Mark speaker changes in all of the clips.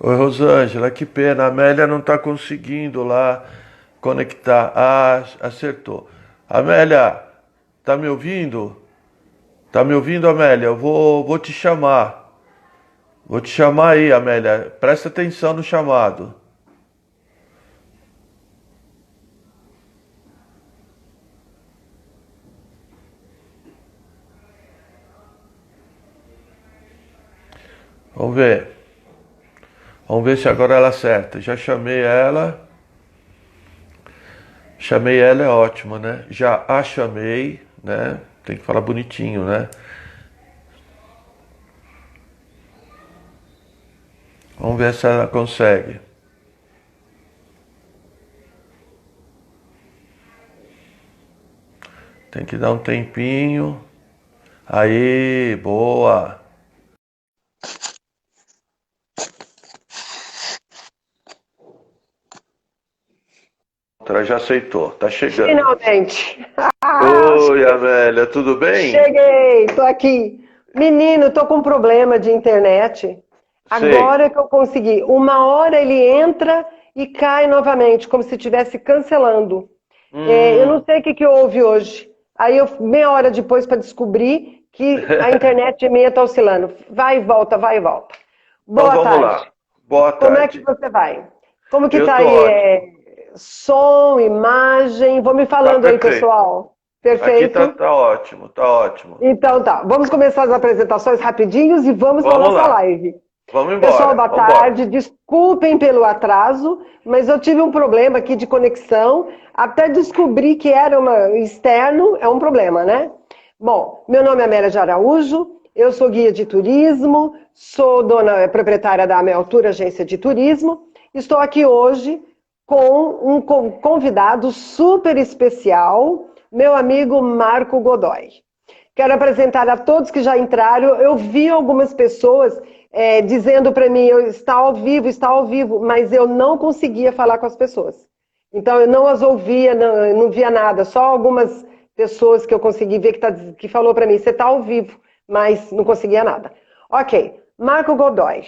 Speaker 1: Oi, Rosângela, que pena, a Amélia não está conseguindo lá conectar. Ah, acertou. Amélia, tá me ouvindo? Tá me ouvindo, Amélia? Eu vou te chamar. Vou te chamar aí, Amélia. Presta atenção no chamado. Vamos ver. Vamos ver se agora ela acerta. Já chamei ela. Chamei ela é ótimo, né? Já a chamei, né? Tem que falar bonitinho, né? Vamos ver se ela consegue. Tem que dar um tempinho. Aí, boa. Outra já aceitou, tá chegando.
Speaker 2: Finalmente.
Speaker 1: Oi, Amélia, tudo bem?
Speaker 2: Cheguei, tô aqui. Menino, tô com um problema de internet.
Speaker 1: Sei.
Speaker 2: Agora que eu consegui. Uma hora ele entra e cai novamente, como se estivesse cancelando. Eu não
Speaker 1: Hum.
Speaker 2: sei o que houve hoje. Aí eu, meia hora depois, para descobrir que a internet minha está oscilando. Vai e volta, vai e volta.
Speaker 1: Então
Speaker 2: Boa
Speaker 1: vamos
Speaker 2: tarde.
Speaker 1: lá. Boa
Speaker 2: Como é que
Speaker 1: tarde.
Speaker 2: você vai? Como que
Speaker 1: Eu
Speaker 2: tá
Speaker 1: tô
Speaker 2: aí?
Speaker 1: ótimo.
Speaker 2: Som, imagem? Vou me
Speaker 1: Tá
Speaker 2: falando aí,
Speaker 1: perfeito.
Speaker 2: pessoal.
Speaker 1: Aqui tá,
Speaker 2: Perfeito?
Speaker 1: tá ótimo, tá ótimo.
Speaker 2: Então tá, vamos começar as apresentações rapidinhos e vamos para a
Speaker 1: Vamos
Speaker 2: nossa
Speaker 1: lá.
Speaker 2: live.
Speaker 1: Vamos
Speaker 2: Pessoal,
Speaker 1: embora.
Speaker 2: boa
Speaker 1: Vamos embora.
Speaker 2: tarde. Desculpem pelo atraso, mas eu tive um problema aqui de conexão. Até descobrir que era externo é um problema, né? Bom, meu nome é Amélia de Araújo, eu sou guia de turismo, sou proprietária da Ameltura Agência de Turismo. Estou aqui hoje com um convidado super especial, meu amigo Marco Godoy. Quero apresentar a todos que já entraram. Eu vi algumas pessoas dizendo para mim, está ao vivo, mas eu não conseguia falar com as pessoas. Então eu não as ouvia, não via nada, só algumas pessoas que eu consegui ver que falou para mim, você está ao vivo, mas não conseguia nada. Ok, Marco Godoy.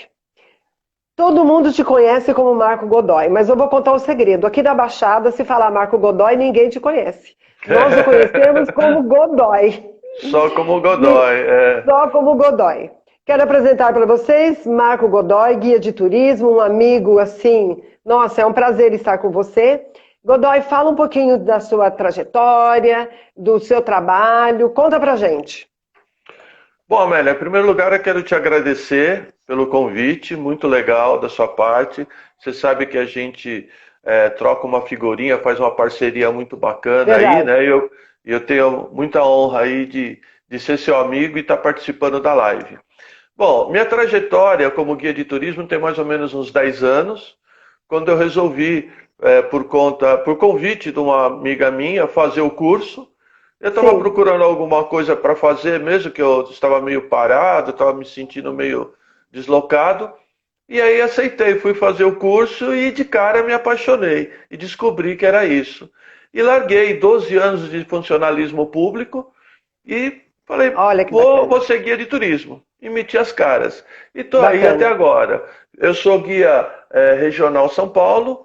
Speaker 2: Todo mundo te conhece como Marco Godoy, mas eu vou contar um segredo. Aqui na Baixada, se falar Marco Godoy, ninguém te conhece. Nós o conhecemos como Godoy.
Speaker 1: Só como
Speaker 2: E
Speaker 1: Godoy. É.
Speaker 2: só como Godoy. Quero apresentar para vocês Marco Godoy, guia de turismo, um amigo assim. Nossa, é um prazer estar com você. Godoy, fala um pouquinho da sua trajetória, do seu trabalho. Conta pra gente.
Speaker 1: Bom, Amélia, em primeiro lugar eu quero te agradecer pelo convite, muito legal da sua parte. Você sabe que a gente troca uma figurinha, faz uma parceria muito bacana aí,
Speaker 2: Verdade.
Speaker 1: né? Eu tenho muita honra aí de ser seu amigo e estar participando da live. Bom, minha trajetória como guia de turismo tem mais ou menos uns 10 anos, quando eu resolvi, por convite de uma amiga minha, fazer o curso. Eu estava
Speaker 2: Sim.
Speaker 1: procurando alguma coisa para fazer, mesmo que eu estava meio parado, estava me sentindo meio deslocado. E aí aceitei, fui fazer o curso e de cara me apaixonei e descobri que era isso. E larguei 12 anos de funcionalismo público e falei,
Speaker 2: Olha que
Speaker 1: vou
Speaker 2: bacana.
Speaker 1: ser guia de turismo. E meti as caras. E estou aí até
Speaker 2: Bacana.
Speaker 1: agora. Eu sou guia regional São Paulo,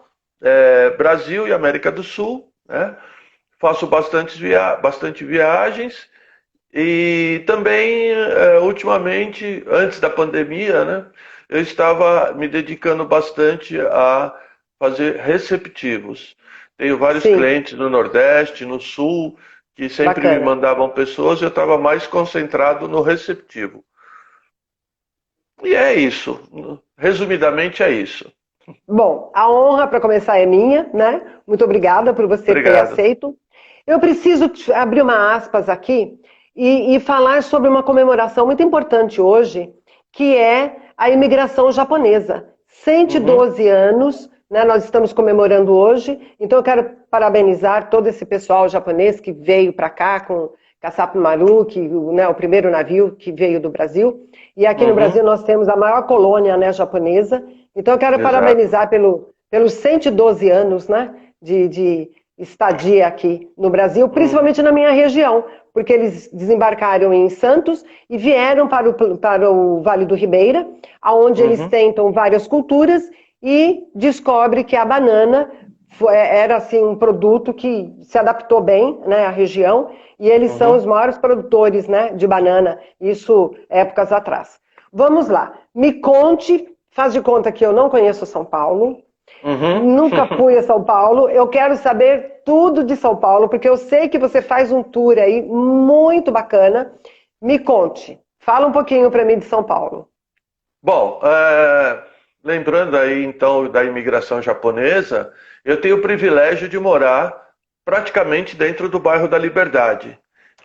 Speaker 1: Brasil e América do Sul, né? Faço bastante viagens e também, ultimamente, antes da pandemia, né, eu estava me dedicando bastante a fazer receptivos. Tenho vários
Speaker 2: Sim,
Speaker 1: clientes no Nordeste, no Sul, que sempre me
Speaker 2: bacana.
Speaker 1: mandavam pessoas e eu estava mais concentrado no receptivo. E é isso. Resumidamente é isso.
Speaker 2: Bom, a honra para começar é minha, né? Muito obrigada por você ter
Speaker 1: Obrigado.
Speaker 2: aceito. Eu preciso abrir uma aspas aqui e falar sobre uma comemoração muito importante hoje, que é a imigração japonesa.
Speaker 1: Uhum,
Speaker 2: 112 anos, né? Nós estamos comemorando hoje, então eu quero parabenizar todo esse pessoal japonês que veio para cá com Kasap Maru, que, né, o primeiro navio que veio do Brasil. E aqui no
Speaker 1: uhum,
Speaker 2: Brasil nós temos a maior colônia, né, japonesa. Então, eu quero
Speaker 1: exato.
Speaker 2: parabenizar pelos 112 anos, né, de estadia aqui no Brasil,
Speaker 1: Uhum,
Speaker 2: principalmente na minha região, porque eles desembarcaram em Santos e vieram para o Vale do Ribeira, onde eles tentam várias culturas e descobre que a banana era assim, um produto que se adaptou bem, né, à região, e eles são os maiores produtores, né, de banana, isso épocas atrás. Vamos lá, me conte, faz de conta que eu não conheço São Paulo, nunca fui a São Paulo, eu quero saber tudo de São Paulo, porque eu sei que você faz um tour aí muito bacana. Me conte, fala um pouquinho para mim de São Paulo.
Speaker 1: Bom, lembrando aí então da imigração japonesa, eu tenho o privilégio de morar praticamente dentro do bairro da Liberdade.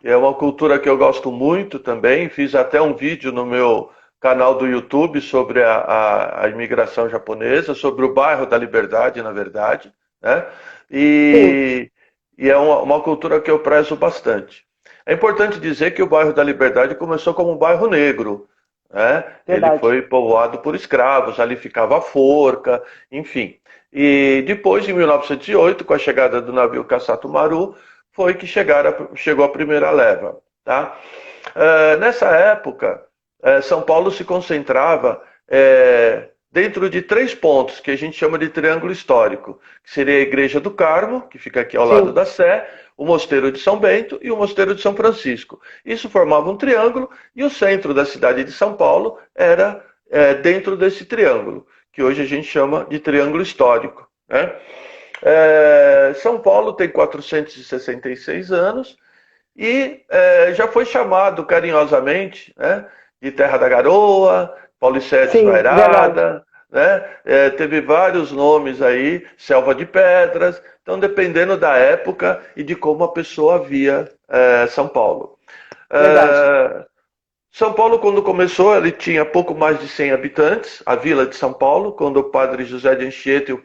Speaker 1: É uma cultura que eu gosto muito também, fiz até um vídeo no meu canal do YouTube sobre a imigração japonesa, sobre o bairro da Liberdade, na verdade, né? E, e é uma cultura que eu prezo bastante. É importante dizer que o bairro da Liberdade começou como um bairro negro, né? Ele foi povoado por escravos, ali ficava a forca, enfim. E depois, em 1908, com a chegada do navio Kassato Maru, foi que chegou a primeira leva. Tá? Nessa época, São Paulo se concentrava dentro de 3 pontos, que a gente chama de triângulo histórico, que seria a Igreja do Carmo, que fica aqui ao lado da Sé, o Mosteiro de São Bento e o Mosteiro de São Francisco. Isso formava um triângulo e o centro da cidade de São Paulo era dentro desse triângulo, que hoje a gente chama de triângulo histórico. Né? São Paulo tem 466 anos e já foi chamado carinhosamente, né, de Terra da Garoa, Paulicéia Desvairada, né? Teve vários nomes aí, Selva de Pedras, então dependendo da época e de como a pessoa via São Paulo. São Paulo, quando começou, ele tinha pouco mais de 100 habitantes, a vila de São Paulo, quando o padre José de Anchieta,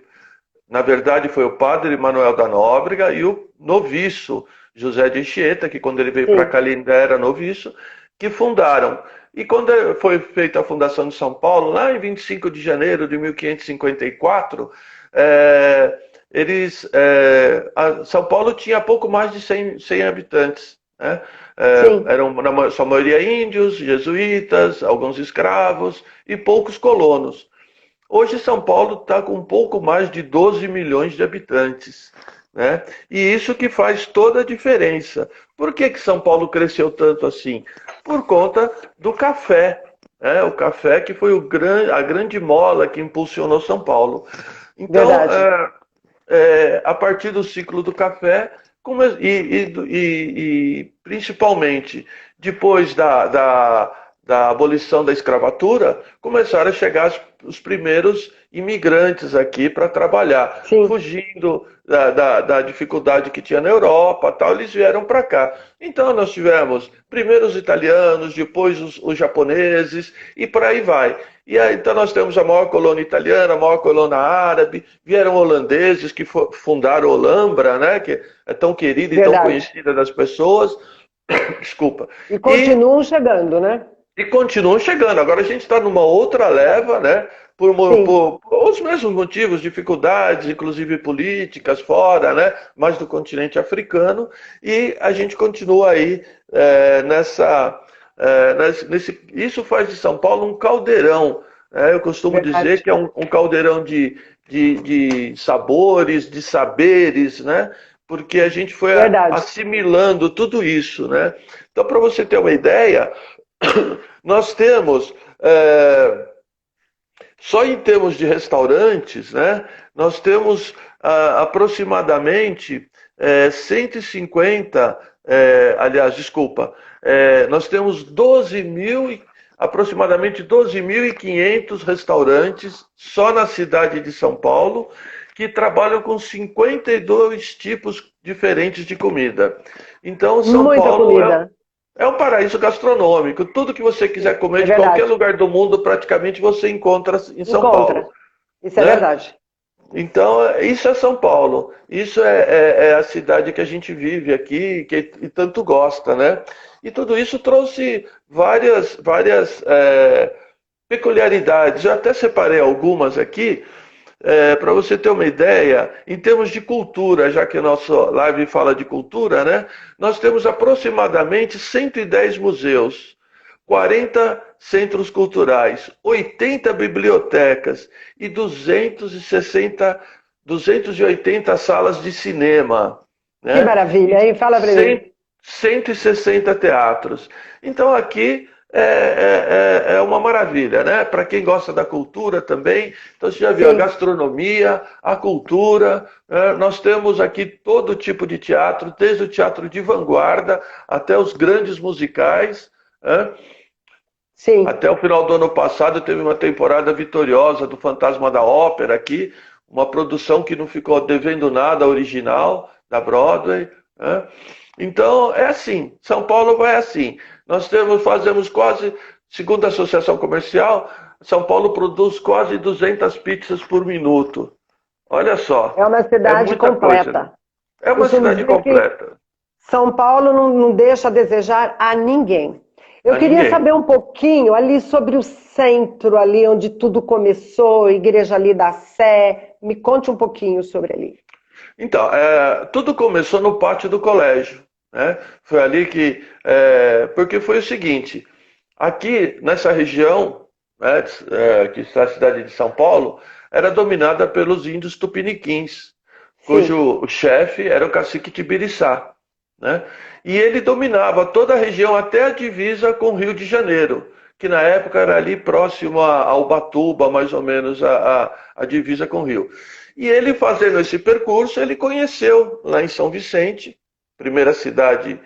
Speaker 1: na verdade foi o padre Manuel da Nóbrega e o noviço José de Anchieta, que quando ele veio para cá ele ainda era noviço, que fundaram. E quando foi feita a fundação de São Paulo, lá em 25 de janeiro de 1554, São Paulo tinha pouco mais de 100 habitantes. Né? Eram, na sua maioria, índios, jesuítas, alguns escravos e poucos colonos. Hoje São Paulo está com um pouco mais de 12 milhões de habitantes. Né? E isso que faz toda a diferença. Por que São Paulo cresceu tanto assim? Por conta do café. Né? O café que foi a grande mola que impulsionou São Paulo. Então, a partir do ciclo do café, e principalmente depois da abolição da escravatura, começaram a chegar os primeiros imigrantes aqui para trabalhar, fugindo da dificuldade que tinha na Europa, tal, eles vieram para cá. Então nós tivemos primeiro os italianos, depois os japoneses e por aí vai. E aí, então nós temos a maior colônia italiana, a maior colônia árabe, vieram holandeses que fundaram Olambra, né, que é tão querida e tão conhecida das pessoas. Desculpa.
Speaker 2: E continuam chegando, né?
Speaker 1: E continuam chegando. Agora a gente está numa outra leva, né? Por os mesmos motivos, dificuldades, inclusive políticas fora, né? Mais do continente africano. E a gente continua aí isso faz de São Paulo um caldeirão. Né? Eu costumo dizer que é um caldeirão de sabores, de saberes, né? Porque a gente foi assimilando tudo isso, né? Então, para você ter uma ideia, nós temos, só em termos de restaurantes, né? Nós temos aproximadamente 150, nós temos aproximadamente 12.500 restaurantes só na cidade de São Paulo, que trabalham com 52 tipos diferentes de comida. Então, São Paulo é um paraíso gastronômico. Tudo que você quiser comer de qualquer lugar do mundo, praticamente você encontra em São Paulo.
Speaker 2: Isso é verdade.
Speaker 1: Então, isso é São Paulo. Isso é a cidade que a gente vive aqui e tanto gosta, né? E tudo isso trouxe várias peculiaridades. Eu até separei algumas aqui. Para você ter uma ideia, em termos de cultura, já que a nossa live fala de cultura, né? Nós temos aproximadamente 110 museus, 40 centros culturais, 80 bibliotecas e 280 salas de cinema,
Speaker 2: Que
Speaker 1: né?
Speaker 2: maravilha, hein? Fala pra mim.
Speaker 1: 160 teatros. Então aqui é uma maravilha, né? Para quem gosta da cultura também. Então você já viu a
Speaker 2: Sim.
Speaker 1: gastronomia, a cultura. Nós temos aqui todo tipo de teatro, desde o teatro de vanguarda até os grandes musicais. Né?
Speaker 2: Sim.
Speaker 1: Até o final do ano passado teve uma temporada vitoriosa do Fantasma da Ópera aqui, uma produção que não ficou devendo nada original da Broadway. Né? Então é assim, São Paulo vai assim. Fazemos quase, segundo a Associação Comercial, São Paulo produz quase 200 pizzas por minuto. Olha
Speaker 2: É
Speaker 1: só,
Speaker 2: uma
Speaker 1: é
Speaker 2: cidade
Speaker 1: muita coisa. Né?
Speaker 2: completa.
Speaker 1: É uma
Speaker 2: Costumo
Speaker 1: cidade
Speaker 2: dizer que
Speaker 1: completa.
Speaker 2: São Paulo não deixa a desejar a ninguém. Eu
Speaker 1: A
Speaker 2: queria
Speaker 1: ninguém.
Speaker 2: saber um pouquinho ali sobre o centro, ali onde tudo começou, igreja ali da Sé. Me conte um pouquinho sobre ali.
Speaker 1: Então, tudo começou no pátio do colégio, né? Foi ali que, porque foi o seguinte, aqui nessa região, né, que está a cidade de São Paulo, era dominada pelos índios tupiniquins,
Speaker 2: Sim,
Speaker 1: cujo o chefe era o cacique Tibiriçá, né? E ele dominava toda a região até a divisa com o Rio de Janeiro, que na época era ali próximo a Ubatuba, mais ou menos a divisa com o Rio. E ele fazendo esse percurso, ele conheceu lá em São Vicente, primeira cidade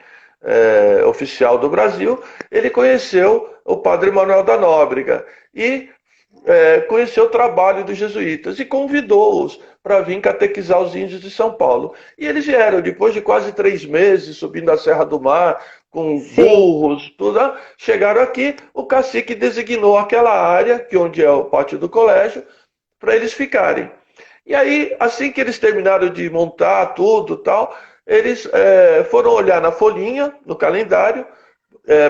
Speaker 1: oficial do Brasil, ele conheceu o padre Manuel da Nóbrega e conheceu o trabalho dos jesuítas e convidou-os para vir catequizar os índios de São Paulo. E eles vieram, depois de quase 3 meses, subindo a Serra do Mar, com
Speaker 2: sim,
Speaker 1: burros, tudo, chegaram aqui, o cacique designou aquela área, que onde é o pátio do colégio, para eles ficarem. E aí, assim que eles terminaram de montar tudo tal, eles foram olhar na folhinha, no calendário,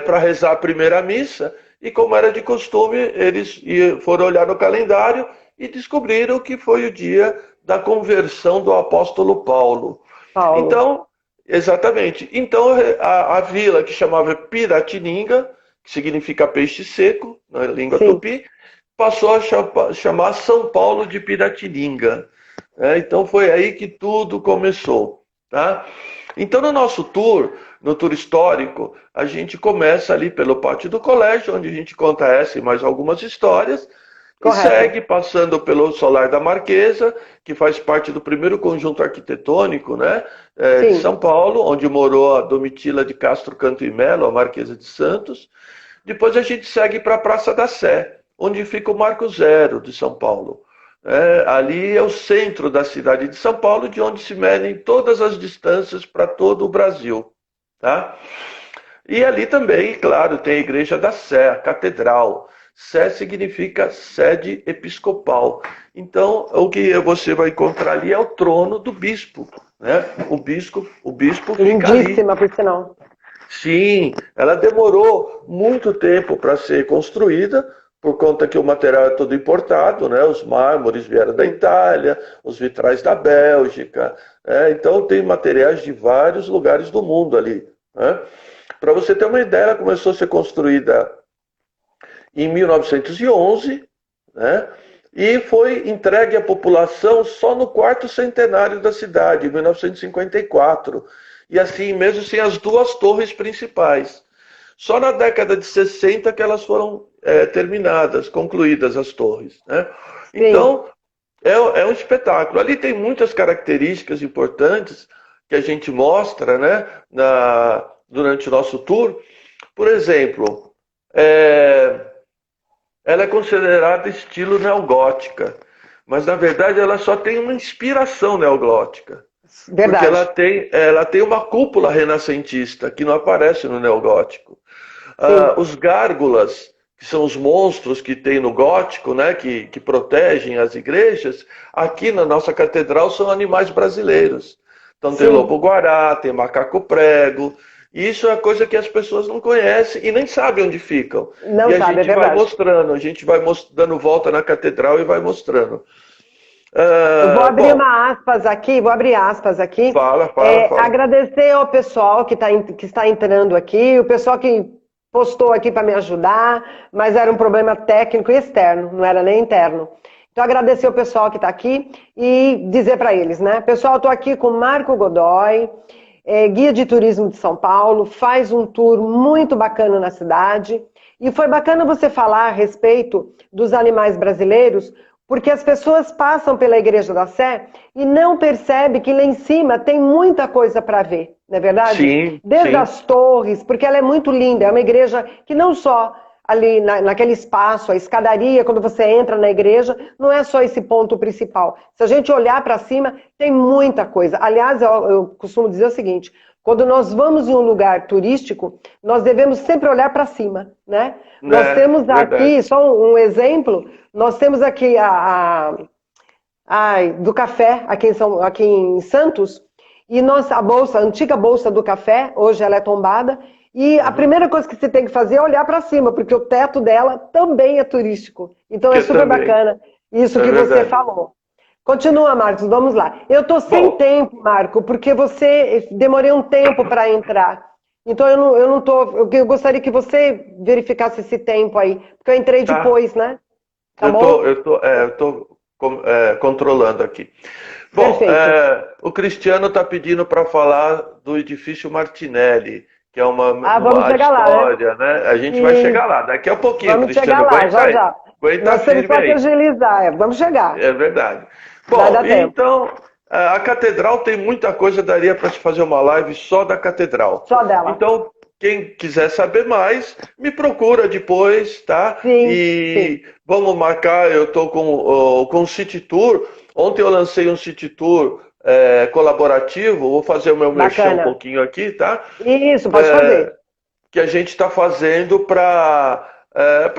Speaker 1: para rezar a primeira missa, e como era de costume, eles foram olhar no calendário e descobriram que foi o dia da conversão do apóstolo Paulo.
Speaker 2: Paulo.
Speaker 1: Então, exatamente. Então, a vila que chamava Piratininga, que significa peixe seco, na língua
Speaker 2: Sim.
Speaker 1: tupi, passou a chamar São Paulo de Piratininga. Então foi aí que tudo começou. Tá? Então no nosso tour, no tour histórico, a gente começa ali pelo pátio do colégio, onde a gente conta essa e mais algumas histórias, e
Speaker 2: Correto.
Speaker 1: segue passando pelo Solar da Marquesa, que faz parte do primeiro conjunto arquitetônico, né, de
Speaker 2: Sim.
Speaker 1: São Paulo, onde morou a Domitila de Castro Canto e Melo, a Marquesa de Santos. Depois a gente segue para a Praça da Sé, onde fica o Marco Zero de São Paulo. Ali é o centro da cidade de São Paulo, de onde se medem todas as distâncias para todo o Brasil. Tá? E ali também, claro, tem a Igreja da Sé, a Catedral. Sé significa sede episcopal. Então, o que você vai encontrar ali é o trono do bispo. Né? O bispo fica ali.
Speaker 2: Lindíssima, por sinal.
Speaker 1: Sim, ela demorou muito tempo para ser construída, por conta que o material é todo importado, né? Os mármores vieram da
Speaker 2: Sim.
Speaker 1: Itália, os vitrais da Bélgica, então tem materiais de vários lugares do mundo ali. Né? Para você ter uma ideia, ela começou a ser construída em 1911, né? E foi entregue à população só no quarto centenário da cidade, em 1954. E assim, mesmo sem as duas torres principais. Só na década de 60 que elas foram terminadas, concluídas as torres. Né?
Speaker 2: Sim.
Speaker 1: Então, é um espetáculo. Ali tem muitas características importantes que a gente mostra, né, durante o nosso tour. Por exemplo, ela é considerada estilo neogótica, mas na verdade ela só tem uma inspiração neogótica. Porque ela
Speaker 2: Verdade.
Speaker 1: tem uma cúpula renascentista que não aparece no neogótico.
Speaker 2: Sim.
Speaker 1: Os gárgulas, que são os monstros que tem no gótico, né, que protegem as igrejas, aqui na nossa catedral são animais brasileiros. Então tem
Speaker 2: Sim.
Speaker 1: lobo-guará, tem macaco-prego. E isso é coisa que as pessoas não conhecem e nem sabem onde ficam.
Speaker 2: Não
Speaker 1: E a
Speaker 2: sabe, é
Speaker 1: gente vai
Speaker 2: verdade.
Speaker 1: mostrando, a gente vai dando volta na catedral e vai mostrando.
Speaker 2: Eu vou abrir
Speaker 1: Bom,
Speaker 2: uma aspas aqui, vou abrir aspas aqui.
Speaker 1: fala.
Speaker 2: Agradecer ao pessoal que está entrando aqui, o pessoal que postou aqui para me ajudar, mas era um problema técnico e externo, não era nem interno. Então, agradecer o pessoal que está aqui e dizer para eles, né? Pessoal, estou aqui com Marco Godoy, guia de turismo de São Paulo, faz um tour muito bacana na cidade. E foi bacana você falar a respeito dos animais brasileiros, porque as pessoas passam pela Igreja da Sé e não percebem que lá em cima tem muita coisa para ver, não é verdade?
Speaker 1: Sim,
Speaker 2: Desde
Speaker 1: sim.
Speaker 2: as torres, porque ela é muito linda, é uma igreja que não só ali naquele espaço, a escadaria, quando você entra na igreja, não é só esse ponto principal. Se a gente olhar para cima, tem muita coisa. Aliás, eu costumo dizer o seguinte, quando nós vamos em um lugar turístico, nós devemos sempre olhar para cima, né? Nós
Speaker 1: Né,
Speaker 2: temos
Speaker 1: verdade.
Speaker 2: aqui, só um exemplo, nós temos aqui do café, aqui em Santos, e a antiga bolsa do café, hoje ela é tombada, e a
Speaker 1: Uhum.
Speaker 2: primeira coisa que você tem que fazer é olhar para cima, porque o teto dela também é turístico. Então é
Speaker 1: Que
Speaker 2: super
Speaker 1: também,
Speaker 2: bacana isso
Speaker 1: é
Speaker 2: que você
Speaker 1: verdade.
Speaker 2: falou. Continua, Marcos, vamos lá. Eu estou sem
Speaker 1: Bom,
Speaker 2: tempo, Marco, porque você demorei um tempo para entrar. Então eu não tô. Eu gostaria que você verificasse esse tempo aí, porque eu entrei
Speaker 1: tá.
Speaker 2: depois, né? Tá bom?
Speaker 1: Eu tô controlando aqui. Bom,
Speaker 2: Perfeito.
Speaker 1: o Cristiano está pedindo para falar do edifício Martinelli, que é
Speaker 2: Ah, vamos
Speaker 1: uma
Speaker 2: chegar lá, né?
Speaker 1: história, né? A gente vai
Speaker 2: E
Speaker 1: chegar lá. Daqui a pouquinho,
Speaker 2: vamos
Speaker 1: Cristiano,
Speaker 2: chegar lá,
Speaker 1: aguenta
Speaker 2: já
Speaker 1: aí.
Speaker 2: já.
Speaker 1: Aguenta
Speaker 2: Nós temos
Speaker 1: firme
Speaker 2: só que
Speaker 1: aí.
Speaker 2: agilizar, vamos chegar.
Speaker 1: É verdade.
Speaker 2: Vai
Speaker 1: Bom,
Speaker 2: dar tempo.
Speaker 1: então, a catedral tem muita coisa, daria para se fazer uma live só da catedral.
Speaker 2: Só dela.
Speaker 1: Então, quem quiser saber mais, me procura depois, tá?
Speaker 2: Sim, sim.
Speaker 1: E vamos marcar, eu estou com um City Tour. Ontem eu lancei um City Tour colaborativo, vou fazer o meu merchan um
Speaker 2: Bacana.
Speaker 1: pouquinho aqui, tá?
Speaker 2: Isso, pode
Speaker 1: É,
Speaker 2: fazer.
Speaker 1: que a gente está fazendo para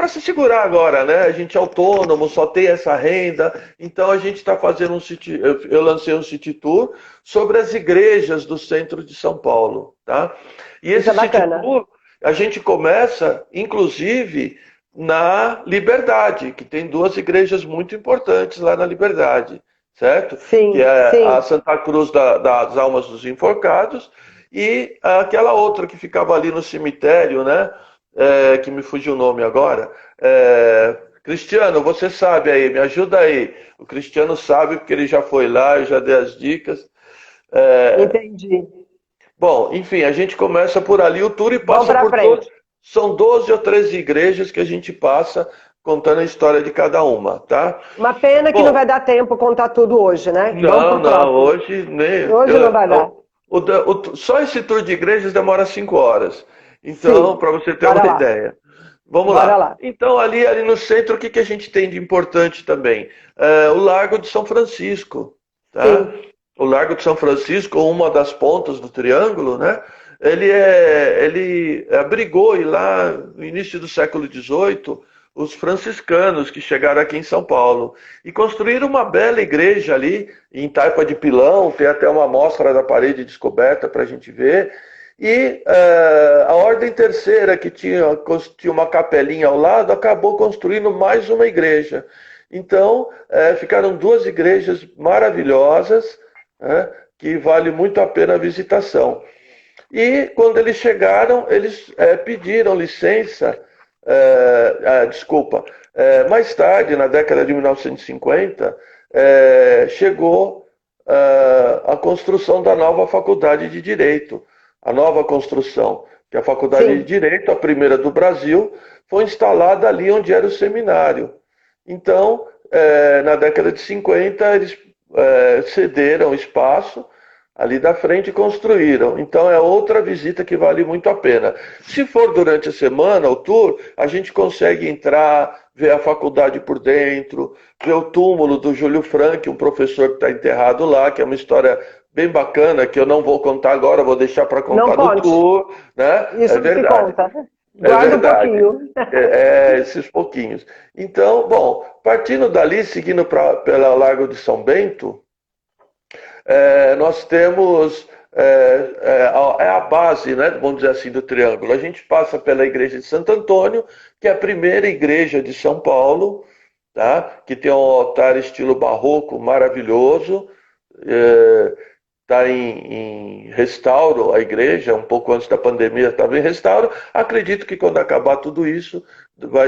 Speaker 1: se segurar agora, né? A gente é autônomo, só tem essa renda, então a gente está fazendo eu lancei um city tour sobre as igrejas do centro de São Paulo, tá? E
Speaker 2: Isso
Speaker 1: esse
Speaker 2: é
Speaker 1: city
Speaker 2: bacana.
Speaker 1: tour a gente começa, inclusive, na Liberdade, que tem duas igrejas muito importantes lá na Liberdade, certo? Que
Speaker 2: Sim,
Speaker 1: é a
Speaker 2: sim.
Speaker 1: Santa Cruz das Almas dos Enforcados e aquela outra que ficava ali no cemitério, né? Que me fugiu o nome agora. Cristiano, você sabe aí, me ajuda aí. O Cristiano sabe porque ele já foi lá, eu já dei as dicas. É,
Speaker 2: Entendi.
Speaker 1: bom, enfim, a gente começa por ali o tour e
Speaker 2: Vamos
Speaker 1: passa
Speaker 2: para
Speaker 1: por todos.
Speaker 2: frente.
Speaker 1: São 12 ou 13 igrejas que a gente passa contando a história de cada uma, tá?
Speaker 2: Uma pena que não vai
Speaker 1: Bom,
Speaker 2: dar tempo contar tudo hoje, né? Vamos
Speaker 1: não,
Speaker 2: pro
Speaker 1: não,
Speaker 2: próximo.
Speaker 1: hoje nem.
Speaker 2: Hoje não vai dar.
Speaker 1: Só esse tour de igrejas demora 5 horas. Então,
Speaker 2: Sim.
Speaker 1: para você ter
Speaker 2: Bora
Speaker 1: uma
Speaker 2: lá.
Speaker 1: ideia. Vamos
Speaker 2: Bora
Speaker 1: lá.
Speaker 2: lá.
Speaker 1: Então, ali no centro, o que a gente tem de importante também? O Largo de São Francisco, tá?
Speaker 2: Sim.
Speaker 1: O Largo de São Francisco, uma das pontas do triângulo, né? Ele abrigou, e lá no início do século XVIII, os franciscanos que chegaram aqui em São Paulo e construíram uma bela igreja ali em taipa de pilão, tem até uma amostra da parede descoberta para a gente ver. E a Ordem Terceira, que tinha uma capelinha ao lado, acabou construindo mais uma igreja. Então, ficaram duas igrejas maravilhosas, né, que vale muito a pena a visitação. E quando eles chegaram, eles pediram licença, desculpa, mais tarde, na década de 1950, chegou a construção da nova Faculdade de Direito. A nova construção, que a Faculdade de
Speaker 2: Sim.
Speaker 1: Direito, a primeira do Brasil, foi instalada ali onde era o seminário. Então, na década de 50, eles cederam espaço ali da frente e construíram. Então é outra visita que vale muito a pena. Se for durante a semana, o tour, a gente consegue entrar, ver a faculdade por dentro, ver o túmulo do Júlio Frank, um professor que está enterrado lá, que é uma história bem bacana, que eu não vou contar agora, vou deixar para
Speaker 2: Não
Speaker 1: contar no
Speaker 2: conte.
Speaker 1: tour, né? É
Speaker 2: Isso não se
Speaker 1: verdade.
Speaker 2: conta.
Speaker 1: É
Speaker 2: Guarda um
Speaker 1: verdade.
Speaker 2: pouquinho.
Speaker 1: Esses pouquinhos. Então, bom, partindo dali, seguindo pela Largo de São Bento, nós temos a base, né, vamos dizer assim, do triângulo. A gente passa pela igreja de Santo Antônio, que é a primeira igreja de São Paulo, tá? Que tem um altar estilo barroco maravilhoso. Está em restauro a igreja, um pouco antes da pandemia estava em restauro. Acredito que quando acabar tudo isso,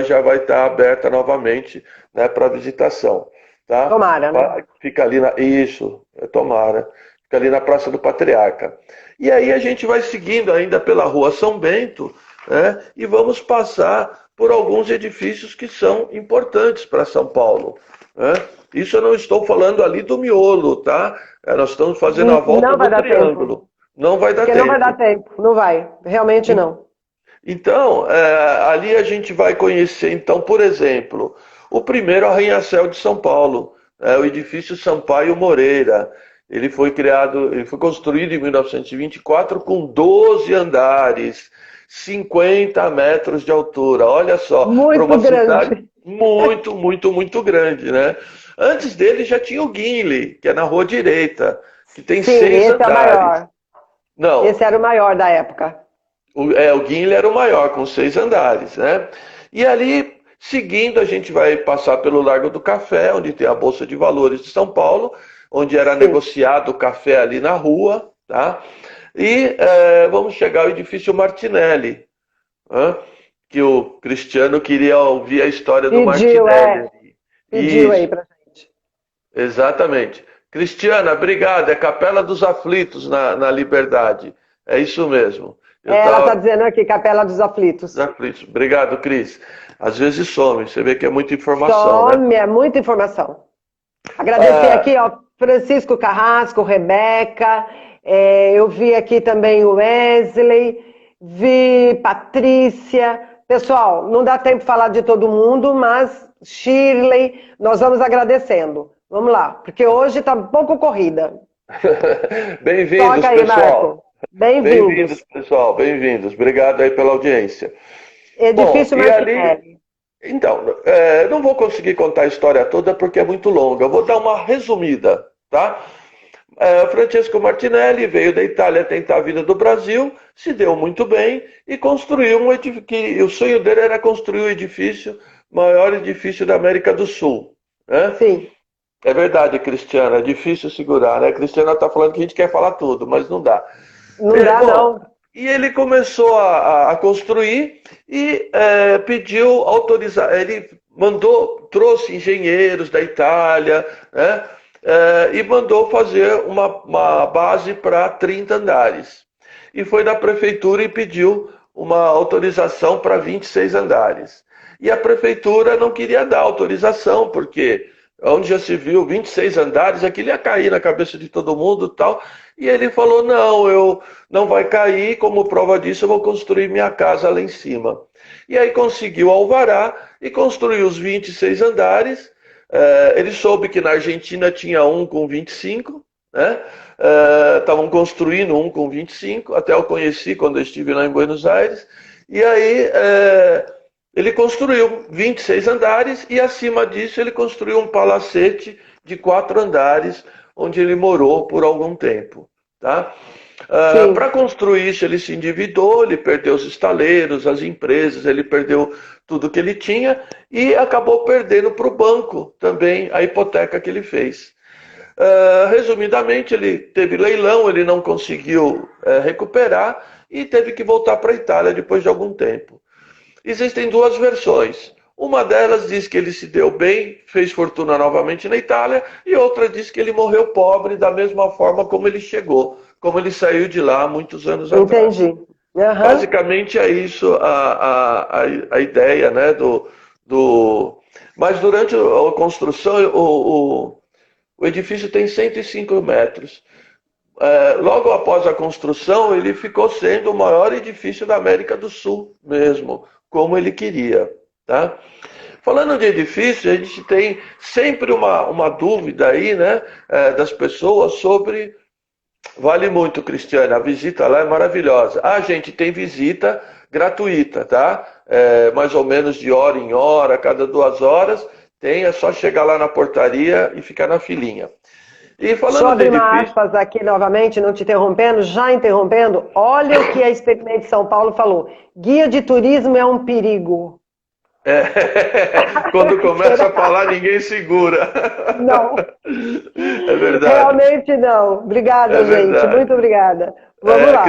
Speaker 1: já vai estar aberta novamente, né, para visitação. Tá?
Speaker 2: Tomara, né?
Speaker 1: Fica ali tomara. Fica ali na Praça do Patriarca. E aí a gente vai seguindo ainda pela Rua São Bento, né, e vamos passar por alguns edifícios que são importantes para São Paulo, né? Isso eu não estou falando ali do miolo, tá? Nós estamos fazendo a volta do triângulo.
Speaker 2: Tempo.
Speaker 1: Não vai dar
Speaker 2: Porque
Speaker 1: tempo.
Speaker 2: Não vai dar tempo, não vai. Realmente não.
Speaker 1: Então, ali a gente vai conhecer, então, por exemplo, o primeiro arranha-céu de São Paulo, o edifício Sampaio Moreira. Ele foi construído em 1924 com 12 andares, 50 metros de altura. Olha só, para uma cidade muito, muito, muito grande, né? Antes dele já tinha o Guinle, que é na rua direita, que tem 6 andares.
Speaker 2: É o maior.
Speaker 1: Não.
Speaker 2: Esse era o maior da época.
Speaker 1: O Guinle era o maior, com 6 andares, né? E ali, seguindo, a gente vai passar pelo Largo do Café, onde tem a Bolsa de Valores de São Paulo, onde era negociado o café ali na rua, tá? E vamos chegar ao edifício Martinelli, que o Cristiano queria ouvir a história do Martinelli.
Speaker 2: Pediu aí pra gente.
Speaker 1: Exatamente. Cristiana, obrigado. É Capela dos Aflitos na Liberdade. É isso mesmo.
Speaker 2: Ela está dizendo aqui, Capela dos Aflitos.
Speaker 1: Obrigado, Cris. Às vezes some, você vê que é muita informação.
Speaker 2: Some, né? É muita informação. Agradecer aqui, ó, Francisco Carrasco, Rebeca, eu vi aqui também o Wesley, vi Patrícia. Pessoal, não dá tempo de falar de todo mundo, mas Shirley, nós vamos agradecendo. Vamos lá, porque hoje está um pouco corrida.
Speaker 1: Bem-vindos,
Speaker 2: aí,
Speaker 1: pessoal.
Speaker 2: Marco. Bem-vindos,
Speaker 1: pessoal. Bem-vindos. Obrigado aí pela audiência.
Speaker 2: Edifício Martinelli.
Speaker 1: Então, não vou conseguir contar a história toda porque é muito longa. Eu vou dar uma resumida, tá? Francesco Martinelli veio da Itália tentar a vida do Brasil, se deu muito bem e construiu um edifício. O sonho dele era construir o maior edifício da América do Sul, né?
Speaker 2: Sim.
Speaker 1: É verdade, Cristiana, é difícil segurar, né? A Cristiana está falando que a gente quer falar tudo, mas não dá.
Speaker 2: Não dá, não.
Speaker 1: E ele começou a construir e pediu autorizar. Ele trouxe engenheiros da Itália, né? E mandou fazer uma base para 30 andares. E foi na prefeitura e pediu uma autorização para 26 andares. E a prefeitura não queria dar autorização, porque onde já se viu 26 andares, aquilo ia cair na cabeça de todo mundo e tal. E ele falou, não vai cair, como prova disso eu vou construir minha casa lá em cima. E aí conseguiu alvará e construiu os 26 andares. Ele soube que na Argentina tinha um com 25, né? Estavam construindo um com 25, até eu conheci quando eu estive lá em Buenos Aires. E aí ele construiu 26 andares e acima disso ele construiu um palacete de 4 andares, onde ele morou por algum tempo. Tá? Para construir isso ele se endividou, ele perdeu os estaleiros, as empresas, ele perdeu tudo que ele tinha e acabou perdendo para o banco também a hipoteca que ele fez. Resumidamente, ele teve leilão, ele não conseguiu recuperar e teve que voltar para a Itália depois de algum tempo. Existem 2 versões. Uma delas diz que ele se deu bem, fez fortuna novamente na Itália, e outra diz que ele morreu pobre da mesma forma como ele chegou, como ele saiu de lá há muitos anos atrás.
Speaker 2: Entendi. Uhum.
Speaker 1: Basicamente é isso a ideia, né? Mas durante a construção, o edifício tem 105 metros. Logo após a construção, ele ficou sendo o maior edifício da América do Sul mesmo, como ele queria. Tá? Falando de edifício, a gente tem sempre uma dúvida aí, né, das pessoas sobre... Vale muito, Cristiane, a visita lá é maravilhosa. A gente tem visita gratuita, tá? Mais ou menos de hora em hora, cada 2 horas. É só chegar lá na portaria e ficar na filinha. E falando
Speaker 2: só abrir uma aspas aqui novamente, não te interrompendo, já interrompendo, olha o que a Experimente São Paulo falou. Guia de turismo é um perigo.
Speaker 1: É, quando começa a falar, ninguém segura.
Speaker 2: Não,
Speaker 1: É verdade,
Speaker 2: realmente não.
Speaker 1: é
Speaker 2: Obrigada, gente. Muito
Speaker 1: verdade.
Speaker 2: obrigada. Vamos
Speaker 1: É
Speaker 2: lá.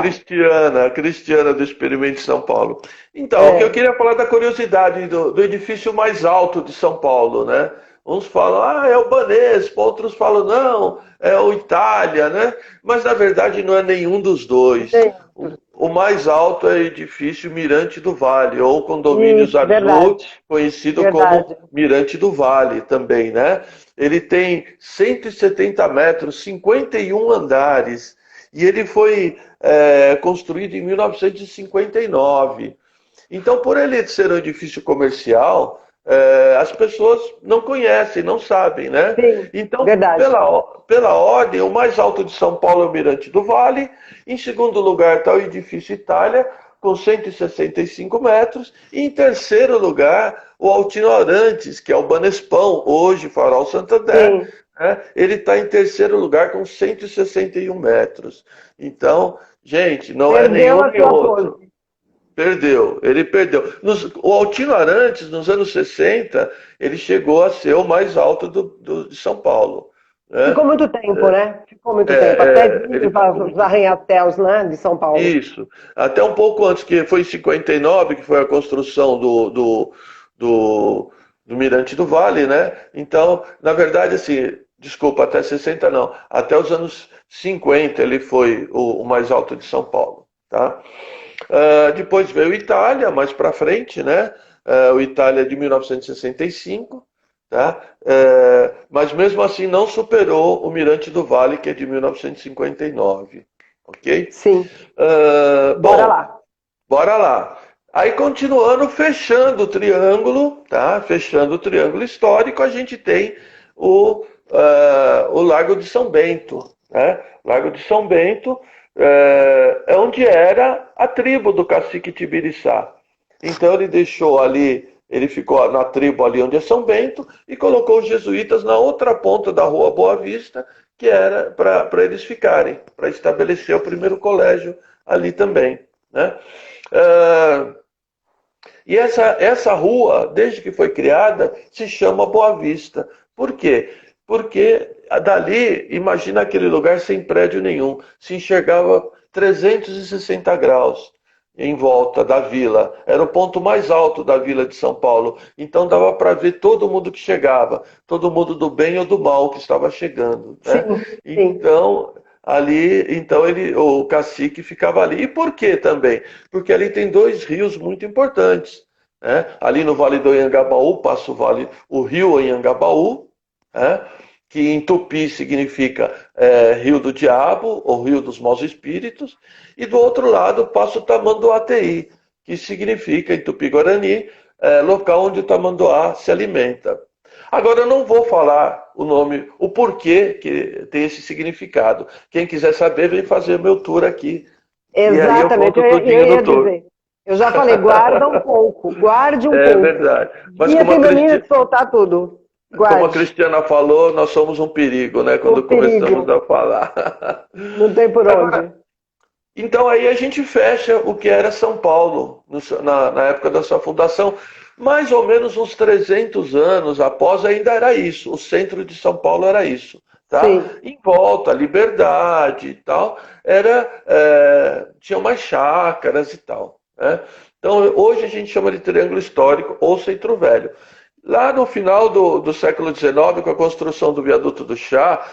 Speaker 1: A Cristiana do Experimento São Paulo. Então, o que eu
Speaker 2: É,
Speaker 1: queria falar da curiosidade do edifício mais alto de São Paulo, né? Uns falam, é o Banespa, outros falam, não, é o Itália, né? Mas na verdade não é nenhum dos dois. O mais alto é o edifício Mirante do Vale, ou Condomínios
Speaker 2: isso,
Speaker 1: Azul,
Speaker 2: verdade,
Speaker 1: conhecido como
Speaker 2: verdade.
Speaker 1: Mirante do Vale também, né? Ele tem 170 metros, 51 andares, e ele foi construído em 1959. Então, por ele ser um edifício comercial, as pessoas não conhecem, não sabem, né?
Speaker 2: Sim,
Speaker 1: Então,
Speaker 2: verdade.
Speaker 1: pela ordem, o mais alto de São Paulo é o Mirante do Vale. Em segundo lugar está o Edifício Itália, com 165 metros. E em terceiro lugar, o Altino Arantes, que é o Banespão, hoje Farol Santander.
Speaker 2: Sim,
Speaker 1: Né? Ele está em terceiro lugar com 161 metros. Então, gente, não é
Speaker 2: perdeu
Speaker 1: nenhum
Speaker 2: a
Speaker 1: nem
Speaker 2: sua
Speaker 1: outro.
Speaker 2: pose.
Speaker 1: Perdeu, ele perdeu. O Altino Arantes, nos anos 60, ele chegou a ser o mais alto de São Paulo. Né?
Speaker 2: Ficou muito tempo, né? Ficou muito tempo. Até
Speaker 1: Ele
Speaker 2: dizem
Speaker 1: ficou
Speaker 2: para os
Speaker 1: muito.
Speaker 2: arranha-céus, né, de São Paulo.
Speaker 1: Isso. Até um pouco antes, que foi em 59, que foi a construção do Mirante do Vale, né? Então, na verdade, assim, desculpa, até 60 não. Até os anos 50 ele foi o mais alto de São Paulo. Tá? Depois veio Itália, mais para frente, né? O Itália de 1965, tá? Mas mesmo assim não superou o Mirante do Vale, que é de 1959, ok?
Speaker 2: Sim, bora
Speaker 1: Bom,
Speaker 2: lá.
Speaker 1: bora lá. Aí continuando, fechando o triângulo, tá? Fechando o triângulo histórico, a gente tem o Lago de São Bento, né? Lago de São Bento é onde era a tribo do cacique Tibiriçá. Então ele deixou ali, ele ficou na tribo ali onde é São Bento e colocou os jesuítas na outra ponta da rua Boa Vista, que era para eles ficarem, para estabelecer o primeiro colégio ali também, né? Ah, e essa rua, desde que foi criada, se chama Boa Vista. Por quê? Porque dali, imagina aquele lugar sem prédio nenhum, se enxergava 360 graus em volta da vila. Era o ponto mais alto da vila de São Paulo. Então dava para ver todo mundo que chegava, todo mundo do bem ou do mal que estava chegando, né?
Speaker 2: Sim, sim.
Speaker 1: Então, o cacique ficava ali. E por quê também? Porque ali tem dois rios muito importantes, né? Ali no Vale do Anhangabaú passa o rio Anhangabaú, né? Que em tupi significa rio do diabo ou rio dos maus espíritos, e do outro lado passa o Tamanduateí, que significa em tupi-guarani local onde o tamanduá se alimenta. Agora eu não vou falar o nome, o porquê que tem esse significado. Quem quiser saber, vem fazer o meu tour aqui. E aí eu
Speaker 2: Exatamente,
Speaker 1: conto
Speaker 2: eu
Speaker 1: tudinho no
Speaker 2: ia
Speaker 1: tour.
Speaker 2: dizer. Eu já falei, guarda um pouco, guarde um
Speaker 1: É
Speaker 2: pouco.
Speaker 1: verdade. Mas
Speaker 2: Dia que domina de soltar tudo.
Speaker 1: como a
Speaker 2: Guarde.
Speaker 1: Cristiana falou, nós somos um perigo, né?
Speaker 2: O
Speaker 1: Quando começamos
Speaker 2: perigo.
Speaker 1: a falar.
Speaker 2: Não tem por
Speaker 1: Agora,
Speaker 2: onde.
Speaker 1: então aí a gente fecha o que era São Paulo na época da sua fundação. Mais ou menos uns 300 anos após ainda era isso. O centro de São Paulo era isso. Tá?
Speaker 2: Sim.
Speaker 1: Em volta, Liberdade e tal, tinha mais chácaras e tal. Né? Então hoje a gente chama de Triângulo Histórico ou Centro Velho. Lá no final do século XIX, com a construção do Viaduto do Chá,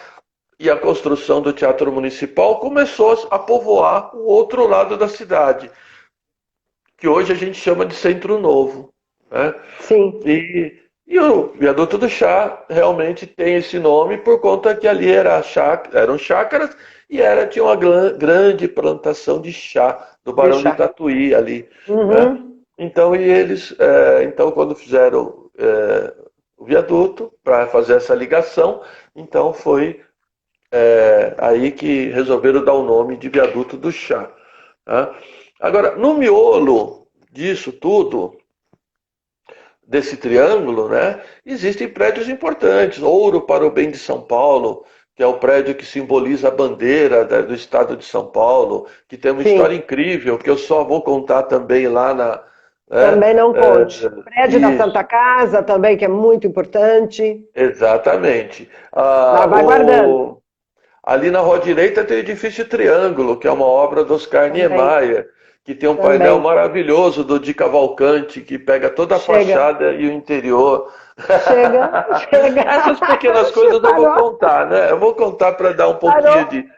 Speaker 1: e a construção do Teatro Municipal começou a povoar o outro lado da cidade, que hoje a gente chama de Centro Novo. Né?
Speaker 2: Sim.
Speaker 1: E o Viaduto do Chá realmente tem esse nome por conta que ali eram chácaras e tinha uma grande plantação de chá do Barão de
Speaker 2: Deixar.
Speaker 1: Tatuí ali. Né?
Speaker 2: Uhum.
Speaker 1: Então, quando fizeram o viaduto para fazer essa ligação, então foi aí que resolveram dar o nome de Viaduto do Chá. Tá? Agora, no miolo disso tudo, desse triângulo, né, existem prédios importantes. Ouro para o Bem de São Paulo, que é o prédio que simboliza a bandeira do estado de São Paulo, que tem uma história
Speaker 2: Sim.
Speaker 1: incrível, que eu só vou contar também lá né?
Speaker 2: Também não conte. Prédio da
Speaker 1: Isso,
Speaker 2: Santa Casa também, que é muito importante.
Speaker 1: exatamente.
Speaker 2: Mas vai guardando
Speaker 1: Ali na rua direita tem o edifício Triângulo, que é uma obra do Oscar
Speaker 2: também.
Speaker 1: Niemeyer, que tem um painel
Speaker 2: Também.
Speaker 1: maravilhoso do Di Cavalcanti, que pega toda a
Speaker 2: Chega,
Speaker 1: fachada e o interior.
Speaker 2: chega, chega.
Speaker 1: Essas pequenas coisas eu vou
Speaker 2: Parou,
Speaker 1: contar, né? Eu vou contar para dar um pouquinho
Speaker 2: parou.
Speaker 1: de.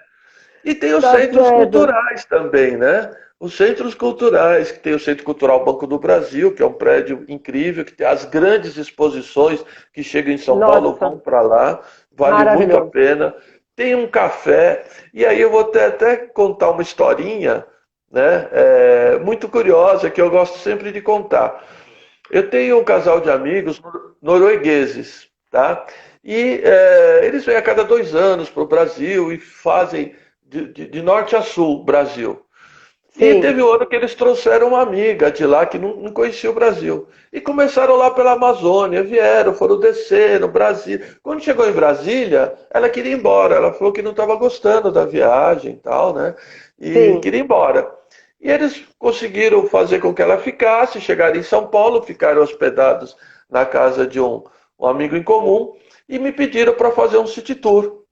Speaker 1: E tem os
Speaker 2: Tá
Speaker 1: centros
Speaker 2: certo.
Speaker 1: culturais também, né? Os centros culturais, que tem o Centro Cultural Banco do Brasil, que é um prédio incrível, que tem as grandes exposições que chegam em São Paulo,
Speaker 2: Nossa,
Speaker 1: vão para lá, vale muito a
Speaker 2: maravilhoso.
Speaker 1: pena. Tem um café, e aí eu vou até contar uma historinha, né? Muito curiosa, que eu gosto sempre de contar. Eu tenho um casal de amigos noruegueses, tá? E eles vêm a cada 2 anos para o Brasil e fazem de norte a sul Brasil. E teve
Speaker 2: Sim,
Speaker 1: um ano que eles trouxeram uma amiga de lá que não conhecia o Brasil. E começaram lá pela Amazônia, vieram, foram descer no Brasil. Quando chegou em Brasília, ela queria ir embora. Ela falou que não estava gostando da viagem e tal, né? E
Speaker 2: sim.
Speaker 1: queria ir embora. E eles conseguiram fazer com que ela ficasse, chegaram em São Paulo, ficaram hospedados na casa de um amigo em comum e me pediram para fazer um city tour.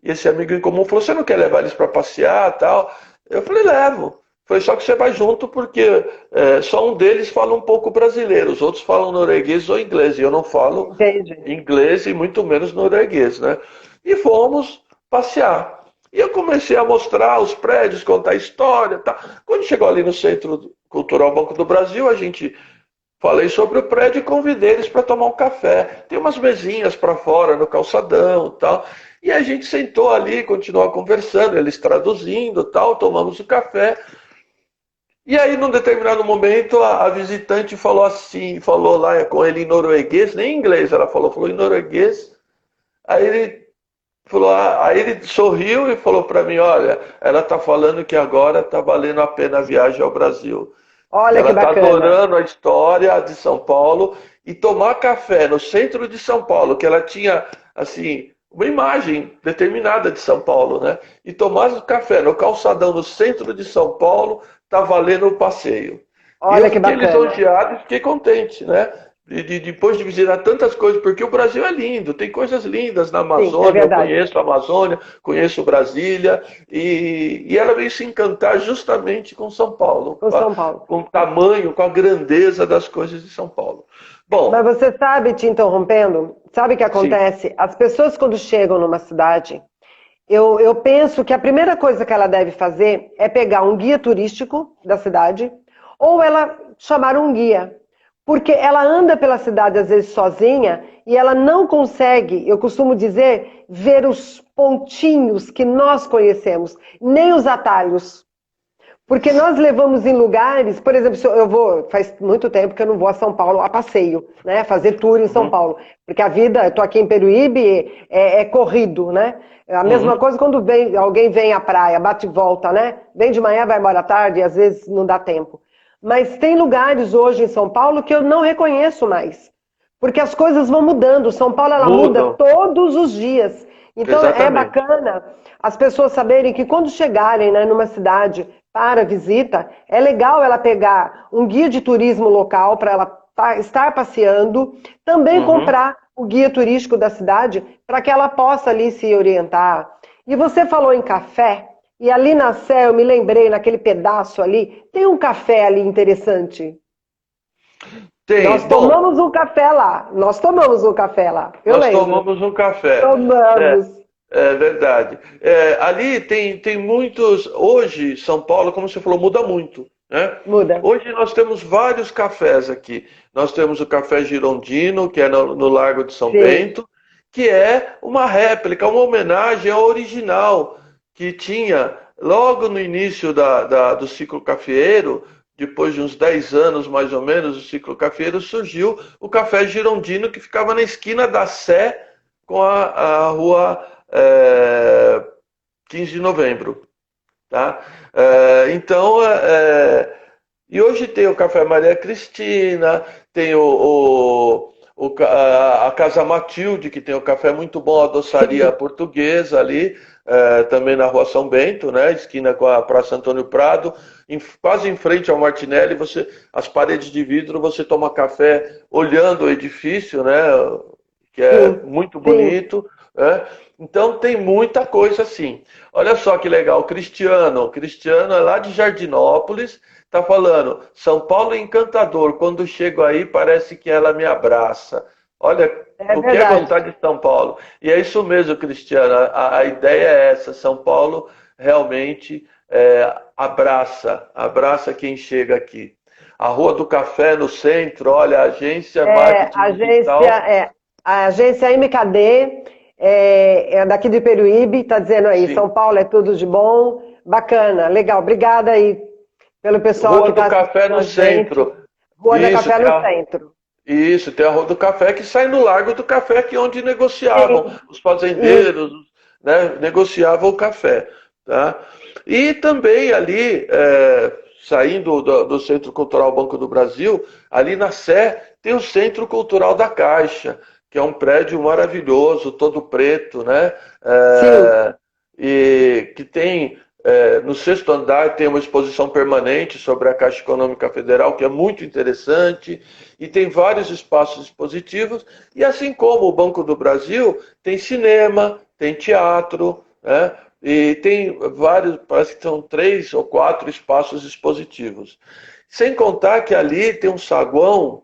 Speaker 1: E esse amigo em comum falou: "Você não quer levar eles para passear, tal?" Eu falei: "Levo." Foi só que você vai junto porque só um deles fala um pouco brasileiro, os outros falam norueguês ou inglês, e eu não falo
Speaker 2: Entendi.
Speaker 1: inglês e muito menos norueguês, né? E fomos passear. E eu comecei a mostrar os prédios, contar a história, tá? Quando chegou ali no Centro Cultural Banco do Brasil, a gente falei sobre o prédio e convidei eles para tomar um café. Tem umas mesinhas para fora no calçadão e tal. E a gente sentou ali, continuou conversando, eles traduzindo e tal, tomamos o café. E aí, num determinado momento, a visitante falou assim, falou lá com ele em norueguês, nem em inglês, ela falou em norueguês. Aí ele aí ele sorriu e falou para mim: "Olha, ela está falando que agora está valendo a pena a viagem ao Brasil. Que
Speaker 2: Olha
Speaker 1: ela
Speaker 2: que
Speaker 1: está
Speaker 2: bacana.
Speaker 1: adorando a história de São Paulo e tomar café no centro de São Paulo, que ela tinha assim uma imagem determinada de São Paulo, né? E tomar café no calçadão no centro de São Paulo está valendo o passeio." E eu
Speaker 2: Olha que
Speaker 1: fiquei
Speaker 2: bacana.
Speaker 1: lisonjeado e fiquei contente, né? Depois de visitar tantas coisas, porque o Brasil é lindo, tem coisas lindas na
Speaker 2: Sim, é
Speaker 1: Amazônia, eu
Speaker 2: verdade.
Speaker 1: conheço a Amazônia, conheço Brasília, e ela veio se encantar justamente com São Paulo,
Speaker 2: Com São Paulo.
Speaker 1: com o tamanho, com a grandeza das coisas de São Paulo.
Speaker 2: Mas
Speaker 1: Bom,
Speaker 2: você sabe, te interrompendo, sabe o que
Speaker 1: sim.
Speaker 2: acontece? As pessoas, quando chegam numa cidade, eu penso que a primeira coisa que ela deve fazer é pegar um guia turístico da cidade ou ela chamar um guia. Porque ela anda pela cidade, às vezes, sozinha e ela não consegue, eu costumo dizer, ver os pontinhos que nós conhecemos, nem os atalhos. Porque nós levamos em lugares, por exemplo, se eu vou, faz muito tempo que eu não vou a São Paulo a passeio, né? Fazer tour em São
Speaker 1: Uhum,
Speaker 2: Paulo. Porque a vida, eu estou aqui em Peruíbe, é corrido, né? É a mesma
Speaker 1: uhum,
Speaker 2: coisa quando alguém vem à praia, bate e volta, né? Vem de manhã, vai embora à tarde, e às vezes não dá tempo. Mas tem lugares hoje em São Paulo que eu não reconheço mais. Porque as coisas vão mudando. São Paulo, ela muda
Speaker 1: mudam,
Speaker 2: todos os dias. Então é
Speaker 1: exatamente.
Speaker 2: bacana as pessoas saberem que quando chegarem, né, numa cidade para visita, é legal ela pegar um guia de turismo local para ela estar passeando, também
Speaker 1: Uhum.
Speaker 2: comprar o guia turístico da cidade para que ela possa ali se orientar. E você falou em café, e ali na Sé, eu me lembrei, naquele pedaço ali, tem um café ali interessante. Nós
Speaker 1: Tem, bom,
Speaker 2: tomamos um café lá. Nós tomamos um café lá. Eu
Speaker 1: nós
Speaker 2: lembro.
Speaker 1: tomamos um café. É,
Speaker 2: Tomamos.
Speaker 1: é verdade. Ali tem muitos. Hoje, São Paulo, como você falou, muda muito, né?
Speaker 2: Muda.
Speaker 1: Hoje nós temos vários cafés aqui. Nós temos o Café Girondino, que é no Largo de São
Speaker 2: Sim.
Speaker 1: Bento, que é uma réplica, uma homenagem ao original que tinha logo no início do ciclo cafeeiro. Depois de uns 10 anos, mais ou menos, o ciclo cafeeiro surgiu o Café Girondino, que ficava na esquina da Sé com a rua 15 de novembro. Tá? Então, e hoje tem o Café Maria Cristina, tem a Casa Matilde, que tem o café muito bom, a doçaria portuguesa ali, também na Rua São Bento, né, esquina com a Praça Antônio Prado, quase em frente ao Martinelli, as paredes de vidro, você toma café olhando o edifício, né, que é
Speaker 2: Sim,
Speaker 1: muito
Speaker 2: sim.
Speaker 1: bonito, né? Então tem muita coisa assim. Olha só que legal, o Cristiano é lá de Jardinópolis, tá falando, São Paulo é encantador, quando chego aí parece que ela me abraça. Olha,
Speaker 2: É
Speaker 1: o que é
Speaker 2: verdade.
Speaker 1: gostar de São Paulo? E é isso mesmo, Cristiano, a ideia é essa, São Paulo realmente abraça quem chega aqui. A Rua do Café no centro, olha, agência marketing digital.
Speaker 2: A agência MKD é daqui de Peruíbe, está dizendo aí,
Speaker 1: Sim.
Speaker 2: São Paulo é tudo de bom, bacana, legal, obrigada aí pelo pessoal que
Speaker 1: Rua do
Speaker 2: está
Speaker 1: Café
Speaker 2: assistindo
Speaker 1: no
Speaker 2: a gente.
Speaker 1: centro.
Speaker 2: Rua da
Speaker 1: Isso,
Speaker 2: Café no centro.
Speaker 1: tem a Rua do Café que sai no Largo do Café, que é onde negociavam
Speaker 2: Sim,
Speaker 1: os
Speaker 2: isso,
Speaker 1: fazendeiros, né, negociavam o café. Tá? E também ali, saindo do Centro Cultural Banco do Brasil, ali na Sé, tem o Centro Cultural da Caixa, que é um prédio maravilhoso, todo preto, né?
Speaker 2: sim.
Speaker 1: E que tem no sexto andar tem uma exposição permanente sobre a Caixa Econômica Federal, que é muito interessante, e tem vários espaços expositivos, e assim como o Banco do Brasil, tem cinema, tem teatro, né? E tem vários, parece que são 3 ou 4 espaços expositivos. Sem contar que ali tem um saguão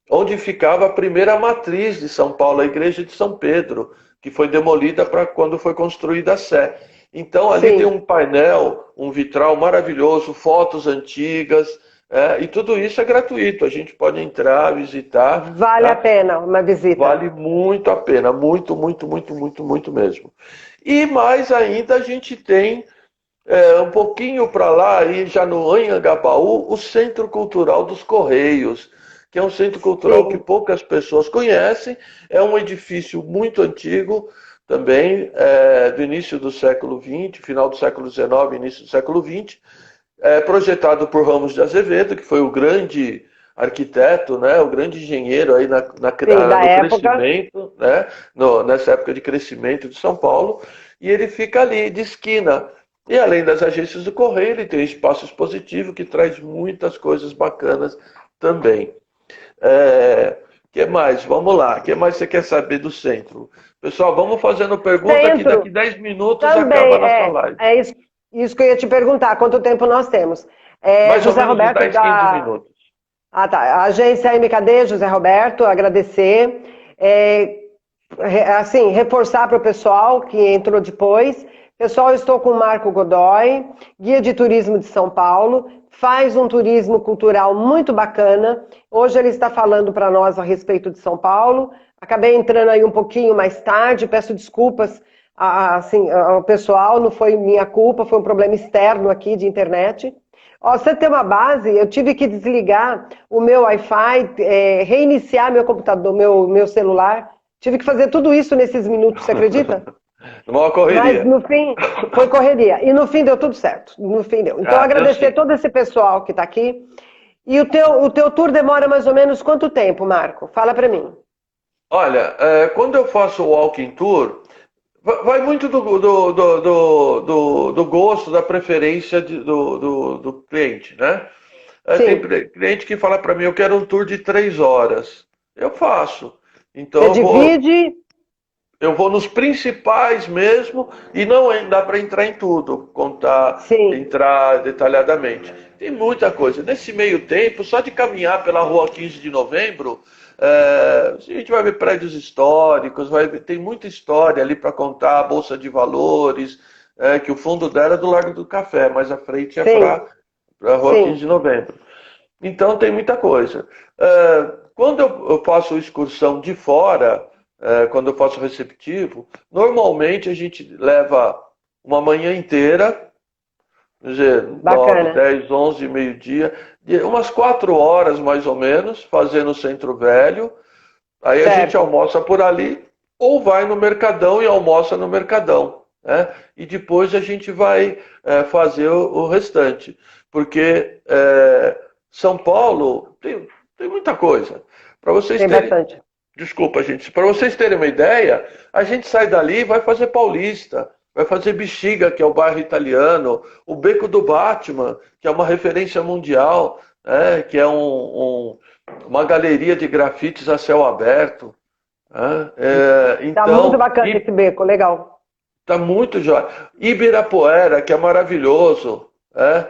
Speaker 1: onde ficava a primeira matriz de São Paulo, a igreja de São Pedro, que foi demolida para quando foi construída a Sé. Então ali tem
Speaker 2: Sim,
Speaker 1: um painel, um vitral maravilhoso, fotos antigas, e tudo isso é gratuito. A gente pode entrar, visitar,
Speaker 2: vale a
Speaker 1: tá?
Speaker 2: pena uma visita.
Speaker 1: Vale muito a pena, muito, muito, muito, muito, muito mesmo. E mais ainda a gente tem um pouquinho para lá, aí já no Anhangabaú, o Centro Cultural dos Correios, que é um centro cultural que
Speaker 2: Sim,
Speaker 1: poucas pessoas conhecem. É um edifício muito antigo, também do início do século XX, final do século XIX, início do século XX, projetado por Ramos de Azevedo, que foi o grande arquiteto, né, o grande engenheiro aí
Speaker 2: sim, da
Speaker 1: no
Speaker 2: época.
Speaker 1: crescimento, né, nessa época de crescimento de São Paulo, e ele fica ali de esquina. E além das agências do Correio, ele tem um espaço expositivo que traz muitas coisas bacanas também. Que mais? Vamos lá. O que mais você quer saber do centro? Pessoal, vamos fazendo pergunta que daqui
Speaker 2: Centro
Speaker 1: 10 minutos acaba
Speaker 2: também
Speaker 1: a nossa live.
Speaker 2: é isso que eu ia te perguntar, quanto tempo nós temos?
Speaker 1: Mais ou
Speaker 2: José
Speaker 1: menos uns
Speaker 2: Roberto
Speaker 1: 10, 15
Speaker 2: da
Speaker 1: minutos.
Speaker 2: tá. A agência MKD, José Roberto, agradecer. Assim, reforçar para o pessoal que entrou depois. Pessoal, eu estou com o Marco Godoy, guia de turismo de São Paulo, faz um turismo cultural muito bacana. Hoje ele está falando para nós a respeito de São Paulo. Acabei entrando aí um pouquinho mais tarde, peço desculpas assim, ao pessoal, não foi minha culpa, foi um problema externo aqui de internet. Ó, você tem uma base, eu tive que desligar o meu Wi-Fi, reiniciar meu computador, meu celular. Tive que fazer tudo isso nesses minutos, você acredita?
Speaker 1: Numa
Speaker 2: Mas
Speaker 1: correria.
Speaker 2: no fim foi correria. E no fim deu tudo certo. No fim deu. Então
Speaker 1: Deu
Speaker 2: agradecer
Speaker 1: sim.
Speaker 2: todo esse pessoal que está aqui. E o teu tour demora mais ou menos quanto tempo, Marco? Fala para mim.
Speaker 1: Olha, quando eu faço o walking tour, vai muito do gosto, da preferência do cliente, né? Tem
Speaker 2: Sim.
Speaker 1: cliente que fala para mim, eu quero um tour de 3 horas. Eu faço. Então
Speaker 2: Você divide.
Speaker 1: eu vou nos principais mesmo e não dá para entrar em tudo,
Speaker 2: Sim.
Speaker 1: entrar detalhadamente. Tem muita coisa. Nesse meio tempo, só de caminhar pela rua 15 de novembro, a gente vai ver prédios históricos, tem muita história ali para contar, a Bolsa de Valores, que o fundo dela é do Largo do Café, mas a frente é
Speaker 2: Sim.
Speaker 1: para a rua 15
Speaker 2: Sim.
Speaker 1: de novembro. Então tem muita coisa. Quando eu faço excursão de fora, quando eu faço receptivo, normalmente a gente leva uma manhã inteira, quer dizer, 9,
Speaker 2: Bacana.
Speaker 1: 10, 11, meio-dia, umas 4 horas mais ou menos, fazendo o Centro Velho. Aí a gente
Speaker 2: Certo.
Speaker 1: almoça por ali, ou vai no Mercadão e almoça no Mercadão, né? E depois a gente vai fazer o restante. Porque São Paulo tem muita coisa. Para vocês
Speaker 2: Tem
Speaker 1: terem
Speaker 2: bastante.
Speaker 1: Desculpa, gente. Para vocês terem uma ideia, a gente sai dali e vai fazer Paulista, vai fazer Bexiga, que é o bairro italiano, o Beco do Batman, que é uma referência mundial, né, que é uma galeria de grafites a céu aberto. Né,
Speaker 2: Tá muito
Speaker 1: então,
Speaker 2: bacana esse beco, legal.
Speaker 1: tá muito jóia. Ibirapuera, que é maravilhoso, né,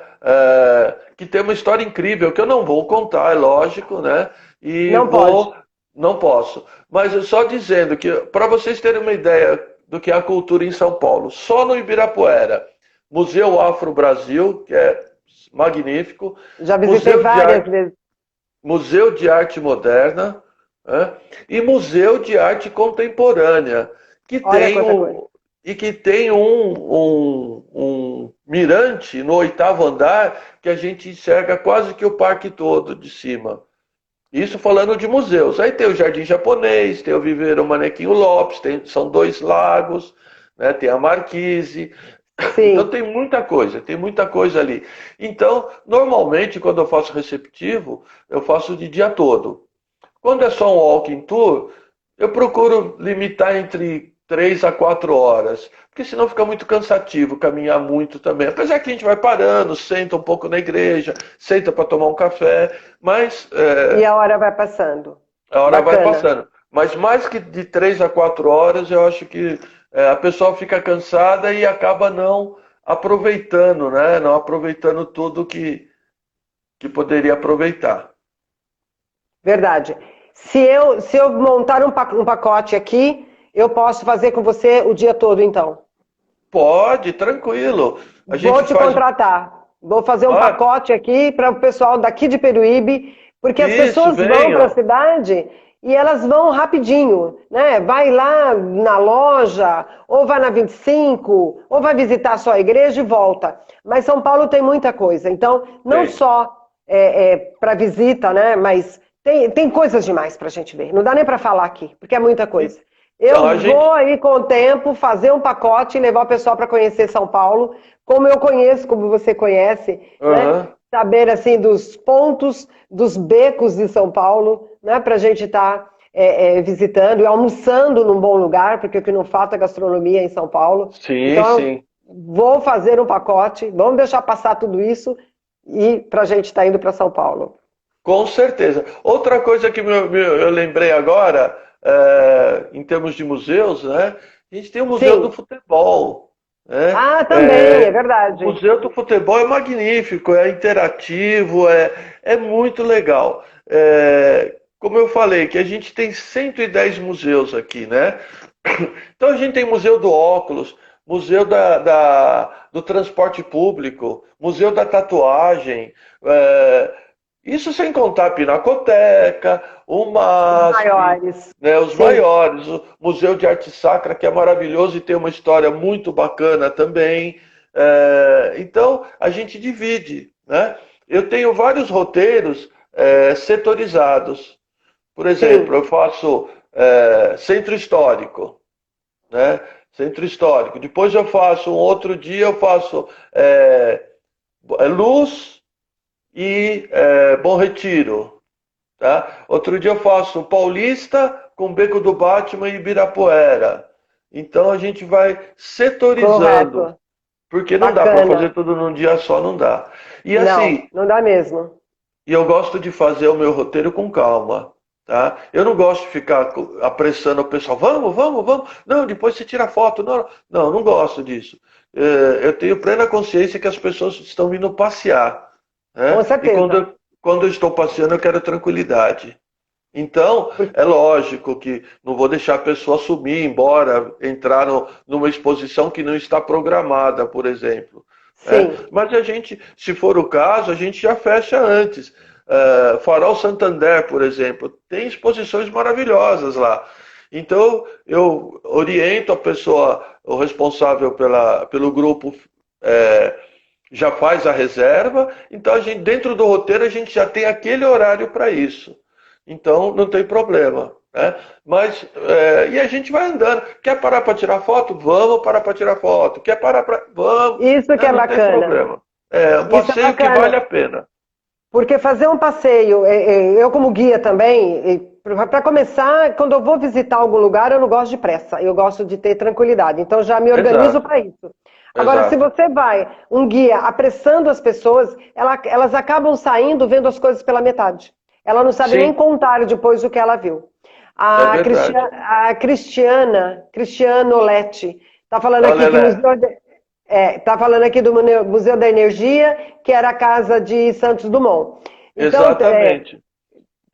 Speaker 1: que tem uma história incrível, que eu não vou contar, é lógico, né? E
Speaker 2: Não pode.
Speaker 1: não posso. Mas eu só dizendo que, para vocês terem uma ideia do que é a cultura em São Paulo, só no Ibirapuera, Museu Afro Brasil, que é magnífico,
Speaker 2: Já visitei várias vezes.
Speaker 1: Museu de Arte Moderna, né? E Museu de Arte Contemporânea, que
Speaker 2: Olha
Speaker 1: tem
Speaker 2: quanta coisa.
Speaker 1: e que tem um mirante no oitavo andar que a gente enxerga quase que o parque todo de cima. Isso falando de museus. Aí tem o Jardim Japonês, tem o Viveiro Manequinho Lopes, são dois lagos, né? Tem a Marquise. Então
Speaker 2: Sim.
Speaker 1: tem muita coisa ali. Então, normalmente, quando eu faço receptivo, eu faço de dia todo. Quando é só um walking tour, eu procuro limitar entre 3 a 4 horas, porque senão fica muito cansativo caminhar muito também. Apesar que a gente vai parando, senta um pouco na igreja, senta para tomar um café, mas
Speaker 2: E a hora vai passando.
Speaker 1: a hora vai
Speaker 2: Bacana.
Speaker 1: passando. Mas mais que de 3 a 4 horas, eu acho que a pessoa fica cansada e acaba não aproveitando, né? Não aproveitando tudo que poderia aproveitar.
Speaker 2: Verdade. Se eu montar um pacote aqui, eu posso fazer com você o dia todo, então.
Speaker 1: Pode, tranquilo. A
Speaker 2: Vou
Speaker 1: gente
Speaker 2: te
Speaker 1: faz.
Speaker 2: contratar. Vou fazer um
Speaker 1: Ah,
Speaker 2: pacote aqui para o pessoal daqui de Peruíbe, porque as
Speaker 1: isso,
Speaker 2: pessoas vão para a
Speaker 1: venham.
Speaker 2: cidade e elas vão rapidinho, né? Vai lá na loja, ou vai na 25, ou vai visitar só a igreja e volta. Mas São Paulo tem muita coisa. Então, não
Speaker 1: Tem.
Speaker 2: só para visita, né? Mas tem coisas demais para a gente ver. Não dá nem para falar aqui, porque é muita coisa.
Speaker 1: Então,
Speaker 2: Eu vou aí com o tempo fazer um pacote e levar o pessoal para conhecer São Paulo, como eu conheço, como você conhece, né?
Speaker 1: Aham.
Speaker 2: Saber assim dos pontos, dos becos de São Paulo, né? Para a gente estar visitando e almoçando num bom lugar, porque o que não falta é gastronomia em São Paulo.
Speaker 1: Sim,
Speaker 2: Então,
Speaker 1: sim.
Speaker 2: vou fazer um pacote, vamos deixar passar tudo isso e para a gente estar indo para São Paulo.
Speaker 1: Com certeza. Outra coisa que eu lembrei agora, em termos de museus, né? A gente tem o Museu do
Speaker 2: Sim.
Speaker 1: Futebol, né?
Speaker 2: Ah, também, é
Speaker 1: O
Speaker 2: verdade.
Speaker 1: Museu do Futebol é magnífico, é interativo, é muito legal. Como eu falei, que a gente tem 110 museus aqui, né? Então a gente tem Museu do Óculos, Museu do Transporte Público, Museu da Tatuagem, é, isso sem contar a Pinacoteca, o
Speaker 2: Os
Speaker 1: MASP,
Speaker 2: maiores.
Speaker 1: né, os
Speaker 2: Sim.
Speaker 1: maiores, o Museu de Arte Sacra, que é maravilhoso e tem uma história muito bacana também. Então, a gente divide, né? Eu tenho vários roteiros setorizados. Por exemplo,
Speaker 2: Sim.
Speaker 1: eu faço centro histórico, né? Centro histórico. Depois eu faço, um outro dia eu faço Luz e Bom Retiro. Tá? Outro dia eu faço Paulista com Beco do Batman e Ibirapuera. Então a gente vai setorizando,
Speaker 2: Correto.
Speaker 1: porque não dá para
Speaker 2: Bacana.
Speaker 1: fazer tudo num dia só, não dá. E
Speaker 2: Não,
Speaker 1: assim,
Speaker 2: não dá mesmo.
Speaker 1: e eu gosto de fazer o meu roteiro com calma. Tá? Eu não gosto de ficar apressando o pessoal. Vamos, vamos, vamos. Não, depois você tira foto. Não, não, não gosto disso. Eu tenho plena consciência que as pessoas estão vindo passear.
Speaker 2: Com
Speaker 1: Né? E
Speaker 2: certeza.
Speaker 1: quando eu estou passeando, eu quero tranquilidade. Então, é lógico que não vou deixar a pessoa sumir, embora, entrar numa exposição que não está programada, por exemplo. Né?
Speaker 2: Sim.
Speaker 1: Mas a gente, se for o caso, a gente já fecha antes. Farol Santander, por exemplo, tem exposições maravilhosas lá. Então, eu oriento a pessoa, o responsável pelo grupo, é, já faz a reserva. Então, dentro do roteiro, a gente já tem aquele horário para isso. Então, não tem problema. Né? Mas, e a gente vai andando. Quer parar para tirar foto? Vamos parar para tirar foto. Quer parar para. Vamos.
Speaker 2: Isso que
Speaker 1: Né?
Speaker 2: é
Speaker 1: Não tem
Speaker 2: bacana.
Speaker 1: problema. É um
Speaker 2: Isso é
Speaker 1: passeio que vale
Speaker 2: bacana.
Speaker 1: a pena.
Speaker 2: Porque fazer um passeio, eu como guia também, para começar, quando eu vou visitar algum lugar, eu não gosto de pressa, eu gosto de ter tranquilidade. Então já me organizo
Speaker 1: Exato,
Speaker 2: para isso. Agora, se
Speaker 1: exato.
Speaker 2: você vai, um guia, apressando as pessoas, elas acabam saindo vendo as coisas pela metade. Ela não sabe nem
Speaker 1: Sim,
Speaker 2: contar depois o que ela viu.
Speaker 1: é verdade.
Speaker 2: Cristianoletti está falando
Speaker 1: Olha,
Speaker 2: aqui que
Speaker 1: Lelé,
Speaker 2: tá falando aqui do Museu da Energia, que era a casa de Santos Dumont. Então,
Speaker 1: exatamente.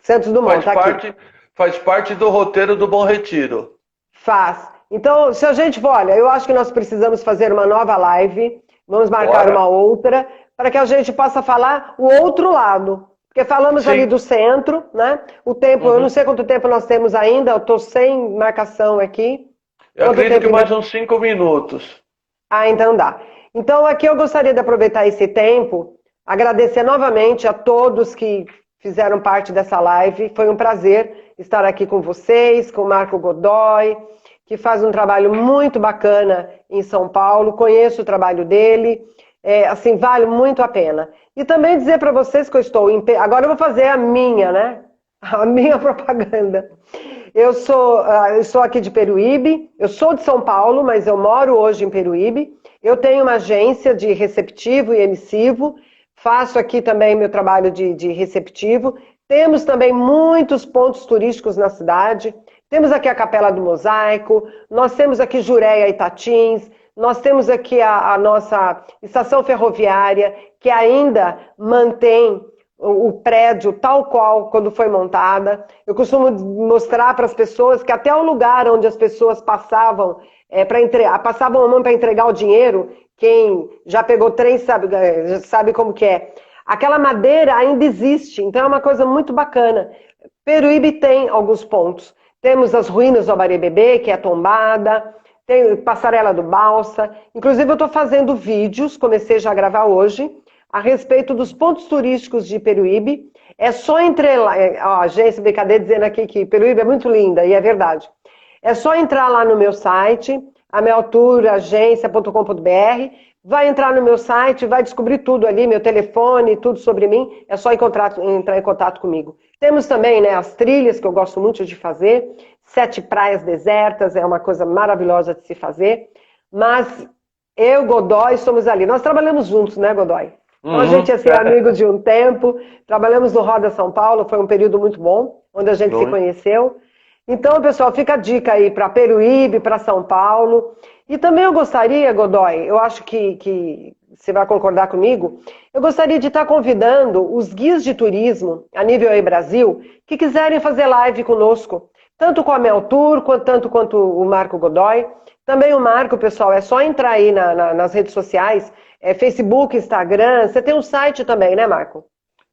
Speaker 2: Santos Dumont,
Speaker 1: Faz
Speaker 2: está aqui.
Speaker 1: parte, faz parte do roteiro do Bom Retiro.
Speaker 2: Faz. Então, se a gente for, olha, eu acho que nós precisamos fazer uma nova live, vamos marcar
Speaker 1: Bora?
Speaker 2: uma outra, para que a gente possa falar o outro lado. Porque falamos ali
Speaker 1: Sim.
Speaker 2: do centro, né? O tempo, eu não
Speaker 1: Uhum.
Speaker 2: sei quanto tempo nós temos ainda, eu estou sem marcação aqui.
Speaker 1: Eu
Speaker 2: Quanto
Speaker 1: acredito
Speaker 2: tempo
Speaker 1: que
Speaker 2: ainda?
Speaker 1: mais uns 5 minutos.
Speaker 2: Ah, então dá. Então, aqui eu gostaria de aproveitar esse tempo, agradecer novamente a todos que fizeram parte dessa live. Foi um prazer estar aqui com vocês, com o Marco Godoy, que faz um trabalho muito bacana em São Paulo. Conheço o trabalho dele, assim, vale muito a pena. E também dizer para vocês que eu estou em... Agora eu vou fazer a minha, né? A minha propaganda. Eu sou aqui de Peruíbe, eu sou de São Paulo, mas eu moro hoje em Peruíbe. Eu tenho uma agência de receptivo e emissivo, faço aqui também meu trabalho de receptivo. Temos também muitos pontos turísticos na cidade. Temos aqui a Capela do Mosaico, nós temos aqui Jureia e Tatins, nós temos aqui a nossa estação ferroviária, que ainda mantém o prédio tal qual quando foi montada. Eu costumo mostrar para as pessoas que até o lugar onde as pessoas passavam passavam a mão para entregar o dinheiro, quem já pegou trem sabe como que é. Aquela madeira ainda existe, então é uma coisa muito bacana. Peruíbe tem alguns pontos. Temos as ruínas do Abarebebê, que é tombada, tem Passarela do Balsa. Inclusive eu estou fazendo vídeos, comecei já a gravar hoje, a respeito dos pontos turísticos de Peruíbe. É só entrar lá, a gente, brincadeira, dizendo aqui que Peruíbe é muito linda, e é verdade. É só entrar lá no meu site, amelturagência.com.br, vai entrar no meu site, vai descobrir tudo ali, meu telefone, tudo sobre mim, é só entrar em contato comigo. Temos também, né, as trilhas, que eu gosto muito de fazer, 7 praias desertas, é uma coisa maravilhosa de se fazer, mas eu, Godoy, somos ali. Nós trabalhamos juntos, né, Godoy? Então a gente
Speaker 1: Uhum.
Speaker 2: ia ser amigo de um tempo, trabalhamos no Roda São Paulo, foi um período muito bom, onde a gente se
Speaker 1: Muito.
Speaker 2: conheceu. Então, pessoal, fica a dica aí para Peruíbe, para São Paulo. E também eu gostaria, Godoy, eu acho que você vai concordar comigo, eu gostaria de estar convidando os guias de turismo, a nível aí Brasil, que quiserem fazer live conosco, tanto com a Mel Tour, tanto quanto o Marco Godoy. Também o Marco, pessoal, é só entrar aí nas redes sociais, Facebook, Instagram, você tem um site também, né, Marco?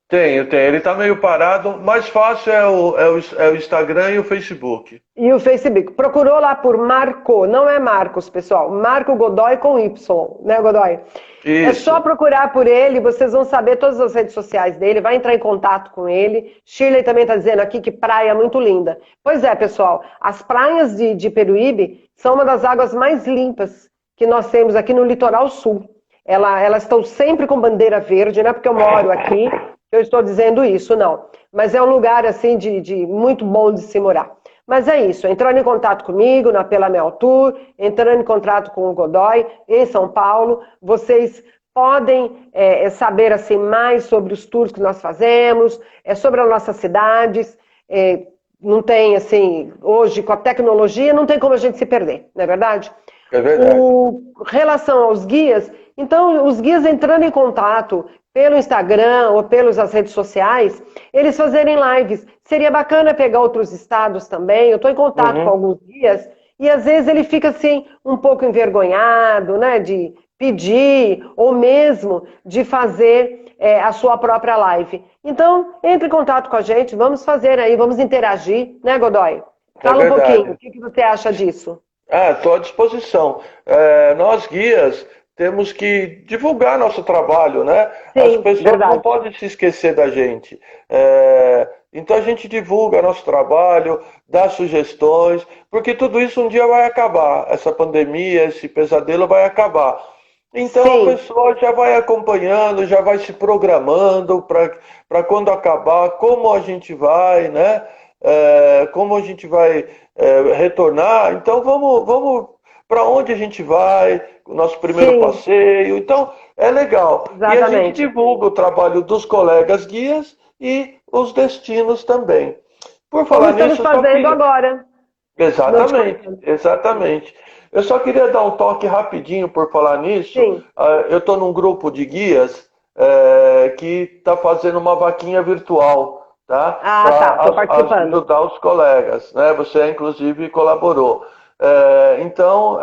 Speaker 1: Tenho, tenho. Ele tá meio parado. Mais fácil é o Instagram e o Facebook.
Speaker 2: E o Facebook. Procurou lá por Marco, não é Marcos, pessoal. Marco Godoy com Y, né, Godoy? É só
Speaker 1: Isso.
Speaker 2: procurar por ele, vocês vão saber todas as redes sociais dele, vai entrar em contato com ele. Shirley também está dizendo aqui que praia muito linda. Pois é, pessoal, as praias de Peruíbe são uma das águas mais limpas que nós temos aqui no litoral sul. Elas estão sempre com bandeira verde, não é porque eu moro aqui que eu estou dizendo isso, não. Mas é um lugar assim de muito bom de se morar. Mas é isso, entrando em contato comigo pela Mel Tour, entrando em contato com o Godoy em São Paulo, vocês podem saber assim mais sobre os tours que nós fazemos, sobre as nossas cidades. Não tem assim, hoje com a tecnologia, não tem como a gente se perder, não é verdade?
Speaker 1: É verdade.
Speaker 2: Relação aos guias, então os guias entrando em contato pelo Instagram ou pelas redes sociais, eles fazerem lives. Seria bacana pegar outros estados também. Eu estou em contato com
Speaker 1: Uhum.
Speaker 2: alguns guias e às vezes ele fica assim um pouco envergonhado, né, de pedir ou mesmo de fazer a sua própria live. Então, entre em contato com a gente, vamos fazer aí, vamos interagir, né, Godoy?
Speaker 1: É
Speaker 2: Fala um pouquinho, o
Speaker 1: verdade.
Speaker 2: que você acha disso?
Speaker 1: Estou à disposição. Nós guias temos que divulgar nosso trabalho, né? As
Speaker 2: Sim,
Speaker 1: pessoas não
Speaker 2: verdade.
Speaker 1: podem se esquecer da gente. Então a gente divulga nosso trabalho, dá sugestões, porque tudo isso um dia vai acabar. Essa pandemia, esse pesadelo vai acabar. Então a
Speaker 2: Sim,
Speaker 1: pessoa já vai acompanhando, já vai se programando para quando acabar, como a gente vai, né? como a gente vai retornar. Então vamos para onde a gente vai, o nosso primeiro
Speaker 2: Sim,
Speaker 1: passeio. Então é legal. E a gente
Speaker 2: exatamente.
Speaker 1: divulga o trabalho dos colegas guias e os destinos também. Por
Speaker 2: Como
Speaker 1: falar
Speaker 2: estamos
Speaker 1: nisso, eu só
Speaker 2: fazendo
Speaker 1: queria.
Speaker 2: agora,
Speaker 1: Exatamente,
Speaker 2: notificando.
Speaker 1: exatamente. Eu só queria dar um toque rapidinho por falar nisso.
Speaker 2: Sim.
Speaker 1: Eu estou num grupo de guias que está fazendo uma vaquinha virtual, tá?
Speaker 2: Ah, tá, estou
Speaker 1: Para
Speaker 2: participando.
Speaker 1: ajudar os colegas, né? Você inclusive colaborou. Então,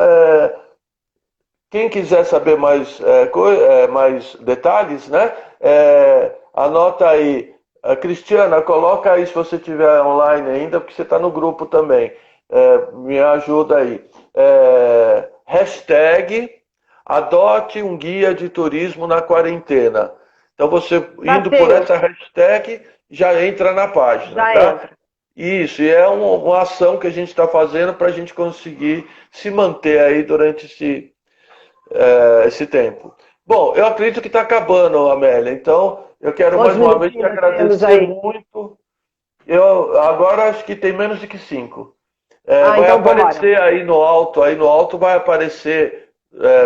Speaker 1: quem quiser saber mais detalhes, né? Anota aí. Cristiana, coloca aí se você estiver online ainda, porque você está no grupo também. Me ajuda aí. Hashtag adote um guia de turismo na quarentena. Então você indo por
Speaker 2: Passeio,
Speaker 1: essa hashtag já entra na página,
Speaker 2: já
Speaker 1: tá?
Speaker 2: entra.
Speaker 1: Isso, e é uma ação que a gente está fazendo para a gente conseguir se manter aí durante esse tempo. Bom, eu acredito que está acabando, Amélia. Então, eu quero
Speaker 2: Quantos
Speaker 1: mais uma vez te
Speaker 2: minutinhos nós temos
Speaker 1: agradecer
Speaker 2: aí?
Speaker 1: muito. Eu agora acho que tem menos de que 5.
Speaker 2: Ah,
Speaker 1: Vai
Speaker 2: então vamos embora.
Speaker 1: aparecer aí no alto vai aparecer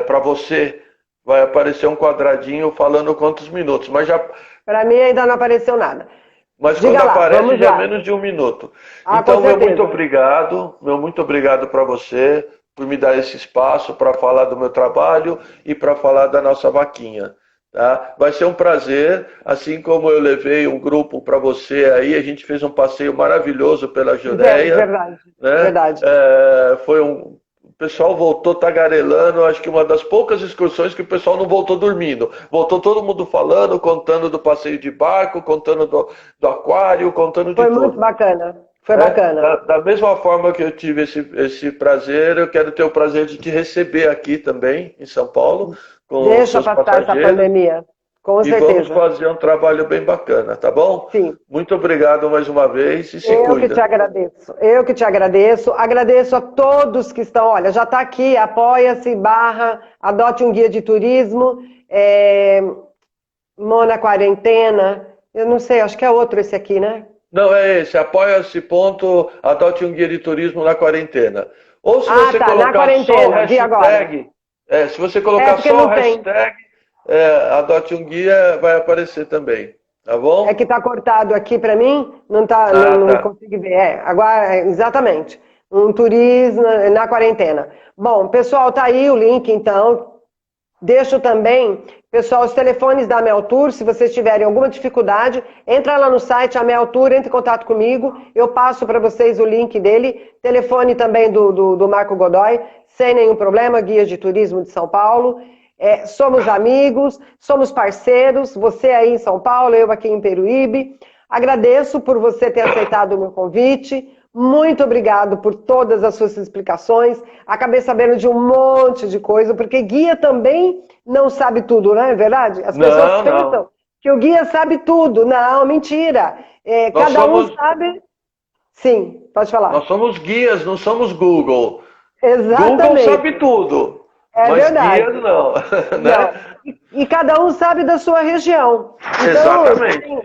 Speaker 1: para você, vai aparecer um quadradinho falando quantos minutos,
Speaker 2: Para mim ainda não apareceu nada.
Speaker 1: mas quando
Speaker 2: Diga lá,
Speaker 1: aparece
Speaker 2: vamos
Speaker 1: já é
Speaker 2: lá.
Speaker 1: menos de 1 minuto.
Speaker 2: Ah, com
Speaker 1: Então,
Speaker 2: certeza.
Speaker 1: meu muito obrigado para você por me dar esse espaço para falar do meu trabalho e para falar da nossa vaquinha. Tá? Vai ser um prazer, assim como eu levei um grupo para você aí, a gente fez um passeio maravilhoso pela
Speaker 2: Fizemos,
Speaker 1: Judeia,
Speaker 2: verdade.
Speaker 1: né?
Speaker 2: Verdade.
Speaker 1: O pessoal voltou tagarelando, acho que uma das poucas excursões que o pessoal não voltou dormindo. Voltou todo mundo falando, contando do passeio de barco, contando do aquário, contando de
Speaker 2: Foi muito
Speaker 1: tudo.
Speaker 2: bacana. Foi
Speaker 1: Né?
Speaker 2: bacana.
Speaker 1: Da mesma forma que eu tive esse prazer, eu quero ter o prazer de te receber aqui também, em São Paulo, com os
Speaker 2: Deixa
Speaker 1: seus
Speaker 2: passar essa
Speaker 1: passageiros,
Speaker 2: pandemia. Com
Speaker 1: e vamos
Speaker 2: certeza.
Speaker 1: fazer um trabalho bem bacana, tá bom?
Speaker 2: Sim.
Speaker 1: Muito obrigado mais uma vez e se
Speaker 2: Eu que te
Speaker 1: cuida.
Speaker 2: agradeço. Eu que te agradeço. Agradeço a todos que estão. Olha, já está aqui, apoia-se, adote um guia de turismo, Mona Quarentena. Eu não sei, acho que é outro esse aqui, né?
Speaker 1: Não, é esse, apoia-se, ponto, adote um guia de turismo na quarentena. Ou se
Speaker 2: Ah,
Speaker 1: você
Speaker 2: tá, na
Speaker 1: colocar só o
Speaker 2: quarentena, vi agora.
Speaker 1: hashtag, se você
Speaker 2: É
Speaker 1: colocar
Speaker 2: porque
Speaker 1: só o
Speaker 2: não tem.
Speaker 1: hashtag, adote um guia, vai aparecer também, tá
Speaker 2: É que
Speaker 1: bom?
Speaker 2: está cortado aqui para mim, não, tá,
Speaker 1: Ah,
Speaker 2: não
Speaker 1: tá.
Speaker 2: consigo ver. Agora, exatamente. Um turismo na quarentena. Bom, pessoal, tá aí o link, então. Deixo também, pessoal, os telefones da Mel Tour, se vocês tiverem alguma dificuldade, entra lá no site, a Mel Tour, entre em contato comigo, eu passo para vocês o link dele, telefone também do Marco Godoy, sem nenhum problema, guia de turismo de São Paulo. Somos amigos, somos parceiros, você aí em São Paulo, eu aqui em Peruíbe. Agradeço por você ter aceitado o meu convite. Muito obrigado por todas as suas explicações. Acabei sabendo de um monte de coisa, porque guia também não sabe tudo, não é verdade? As pessoas
Speaker 1: Não,
Speaker 2: pensam
Speaker 1: não.
Speaker 2: que o guia sabe tudo. Não, mentira.
Speaker 1: Nós
Speaker 2: Cada um
Speaker 1: somos,
Speaker 2: sabe. Sim, pode
Speaker 1: nós
Speaker 2: falar.
Speaker 1: somos guias, não somos Google. Google sabe
Speaker 2: Exatamente.
Speaker 1: tudo,
Speaker 2: É
Speaker 1: mas guias
Speaker 2: verdade.
Speaker 1: não,
Speaker 2: Não.
Speaker 1: né?
Speaker 2: E cada um sabe da sua região. Então,
Speaker 1: Exatamente.
Speaker 2: assim,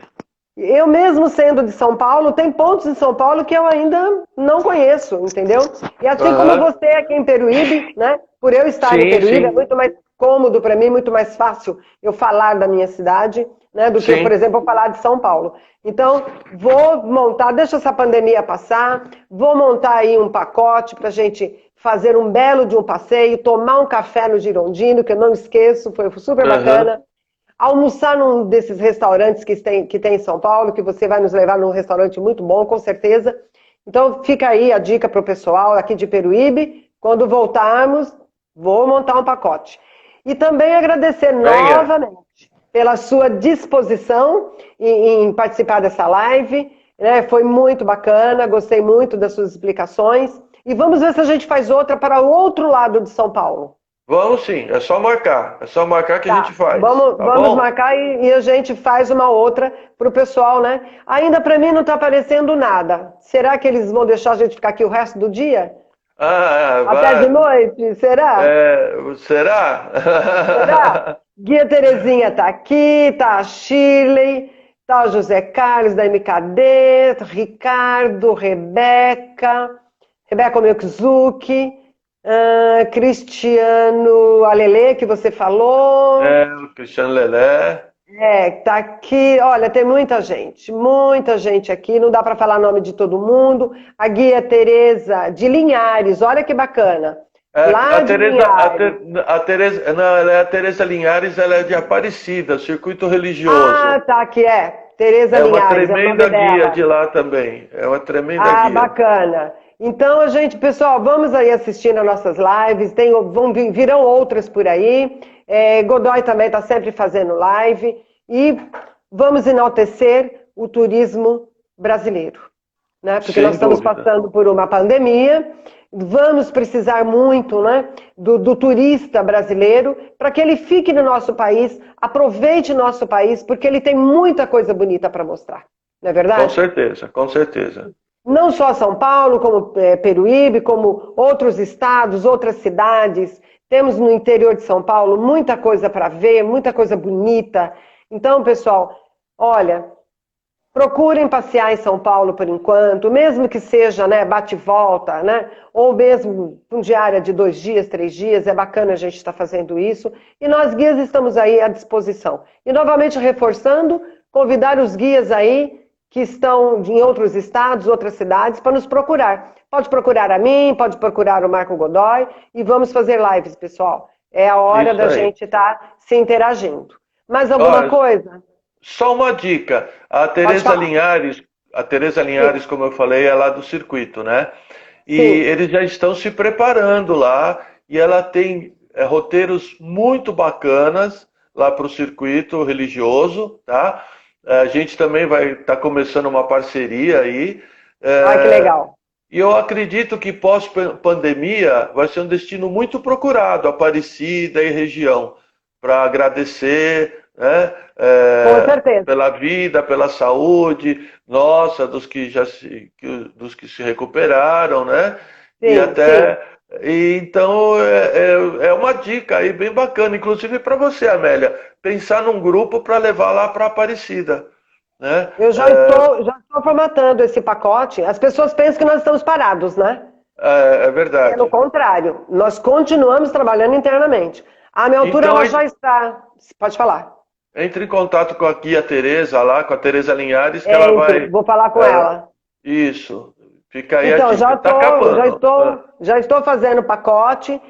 Speaker 2: eu mesmo sendo de São Paulo, tem pontos em São Paulo que eu ainda não conheço, entendeu? E assim como
Speaker 1: Aham.
Speaker 2: você aqui em Peruíbe, né? Por eu estar em
Speaker 1: Sim,
Speaker 2: Peruíbe, é
Speaker 1: sim,
Speaker 2: muito mais cômodo para mim, muito mais fácil eu falar da minha cidade, né? Do que, por
Speaker 1: sim.
Speaker 2: exemplo, eu falar de São Paulo. Então, vou montar, deixa essa pandemia passar, vou montar aí um pacote para a gente fazer um belo de um passeio, tomar um café no Girondino, que eu não esqueço, foi super
Speaker 1: Aham.
Speaker 2: bacana. Almoçar num desses restaurantes que tem em São Paulo, que você vai nos levar num restaurante muito bom, com certeza. Então, fica aí a dica para o pessoal aqui de Peruíbe. Quando voltarmos, vou montar um pacote. E também agradecer
Speaker 1: Venha.
Speaker 2: novamente pela sua disposição em participar dessa live. Né? Foi muito bacana, gostei muito das suas explicações. E vamos ver se a gente faz outra para o outro lado de São Paulo.
Speaker 1: Vamos sim, é só marcar. É só marcar que a gente
Speaker 2: Tá,
Speaker 1: faz,
Speaker 2: vamos,
Speaker 1: tá
Speaker 2: vamos
Speaker 1: bom?
Speaker 2: marcar e a gente faz uma outra para o pessoal, né? Ainda para mim não está aparecendo nada. Será que eles vão deixar a gente ficar aqui o resto do dia? Até de
Speaker 1: Vai.
Speaker 2: noite? Será?
Speaker 1: Será?
Speaker 2: Será? Guia Terezinha está aqui, tá a Shirley, Tá o José Carlos, da MKD, Ricardo, Rebeca Omiokuzuki, Cristiano Alele, que você falou.
Speaker 1: O Cristiano Lelé.
Speaker 2: Tá aqui. Olha, tem muita gente aqui. Não dá para falar o nome de todo mundo. A guia Tereza de Linhares, olha que bacana. Lá de Linhares.
Speaker 1: Não, ela é a Tereza Linhares, ela é de Aparecida, circuito religioso.
Speaker 2: Ah, tá, aqui Tereza Linhares.
Speaker 1: É uma tremenda guia de lá também. É uma tremenda guia.
Speaker 2: Ah, bacana. Então, pessoal, vamos aí assistindo as nossas lives. Virão outras por aí. Godoy também está sempre fazendo live. E vamos enaltecer o turismo brasileiro, né? Porque nós estamos passando por uma pandemia. Vamos precisar muito, né, do turista brasileiro para que ele fique no nosso país, aproveite nosso país, porque ele tem muita coisa bonita para mostrar. Não é verdade?
Speaker 1: Com certeza, com certeza.
Speaker 2: Não só São Paulo, como Peruíbe, como outros estados, outras cidades. Temos no interior de São Paulo muita coisa para ver, muita coisa bonita. Então, pessoal, olha, procurem passear em São Paulo por enquanto, mesmo que seja, né, bate e volta, né, ou mesmo com diária de 2 dias, 3 dias, é bacana a gente estar fazendo isso. E nós guias estamos aí à disposição. E novamente reforçando, convidar os guias aí que estão em outros estados, outras cidades, para nos procurar. Pode procurar a mim, pode procurar o Marco Godoy e vamos fazer lives, pessoal. É a hora da gente estar se interagindo. Mais alguma coisa?
Speaker 1: Só uma dica. A Tereza Linhares, como eu falei, é lá do circuito, né? E sim, eles já estão se preparando lá e ela tem roteiros muito bacanas lá para o circuito religioso, tá? A gente também vai estar começando uma parceria aí.
Speaker 2: Que legal.
Speaker 1: E eu acredito que pós-pandemia vai ser um destino muito procurado, Aparecida e região, para agradecer, né,
Speaker 2: com certeza,
Speaker 1: pela vida, pela saúde, nossa, dos que se recuperaram, né? Sim, e até... Sim. E então é uma dica aí bem bacana, inclusive para você, Amélia, pensar num grupo para levar lá para Aparecida, né?
Speaker 2: Eu já estou formatando esse pacote. As pessoas pensam que nós estamos parados, né?
Speaker 1: É verdade.
Speaker 2: Pelo contrário, nós continuamos trabalhando internamente. A minha altura então, ela já está. Pode falar.
Speaker 1: Entre em contato com a guia Tereza lá, com a Tereza Linhares, que ela vai.
Speaker 2: Vou falar com ela.
Speaker 1: Isso. Fica aí
Speaker 2: então,
Speaker 1: a dica.
Speaker 2: Já estou fazendo pacote.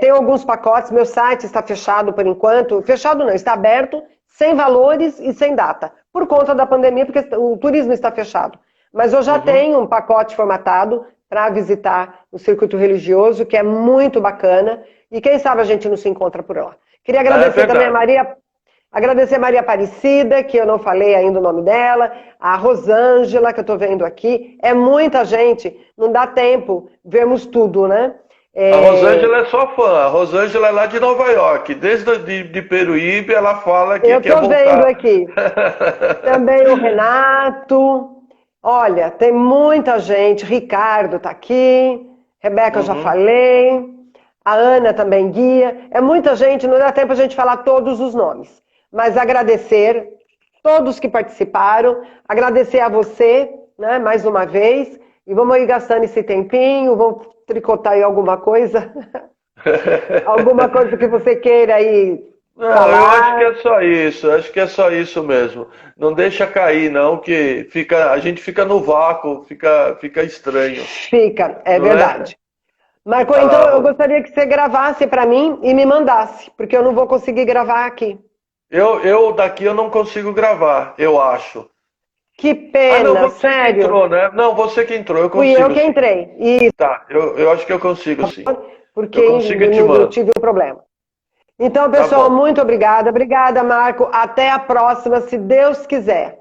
Speaker 2: Tem alguns pacotes, meu site está fechado por enquanto. Fechado não, está aberto, sem valores e sem data. Por conta da pandemia, porque o turismo está fechado. Mas eu já tenho um pacote formatado para visitar o circuito religioso, que é muito bacana. E quem sabe a gente não se encontra por lá. Queria agradecer também a Maria Aparecida, que eu não falei ainda o nome dela, a Rosângela, que eu estou vendo aqui. É muita gente, não dá tempo, vemos tudo, né?
Speaker 1: A Rosângela é só fã, a Rosângela é lá de Nova York, desde de Peruíbe ela fala que quer voltar.
Speaker 2: Eu estou vendo aqui. Também o Renato. Olha, tem muita gente, Ricardo está aqui, Rebeca eu já falei, a Ana também guia. É muita gente, não dá tempo a gente falar todos os nomes. Mas agradecer todos que participaram, agradecer a você, né, mais uma vez, e vamos ir gastando esse tempinho, vamos tricotar aí alguma coisa, alguma coisa que você queira aí falar.
Speaker 1: Eu acho que é só isso mesmo. Não deixa cair não, que a gente fica no vácuo, fica estranho.
Speaker 2: Fica, é verdade. Marco, então eu gostaria que você gravasse para mim e me mandasse, porque eu não vou conseguir gravar aqui.
Speaker 1: Daqui eu não consigo gravar, eu acho.
Speaker 2: Que pena,
Speaker 1: não, você
Speaker 2: sério.
Speaker 1: Que entrou, né? Não, você que entrou, eu consigo.
Speaker 2: Fui eu que entrei. Isso.
Speaker 1: Tá, eu acho que eu consigo sim.
Speaker 2: Porque eu tive um problema. Então, pessoal, muito obrigada. Obrigada, Marco. Até a próxima, se Deus quiser.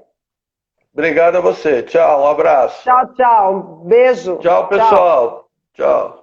Speaker 1: Obrigado a você. Tchau, um abraço.
Speaker 2: Tchau, tchau. Beijo.
Speaker 1: Tchau, pessoal. Tchau.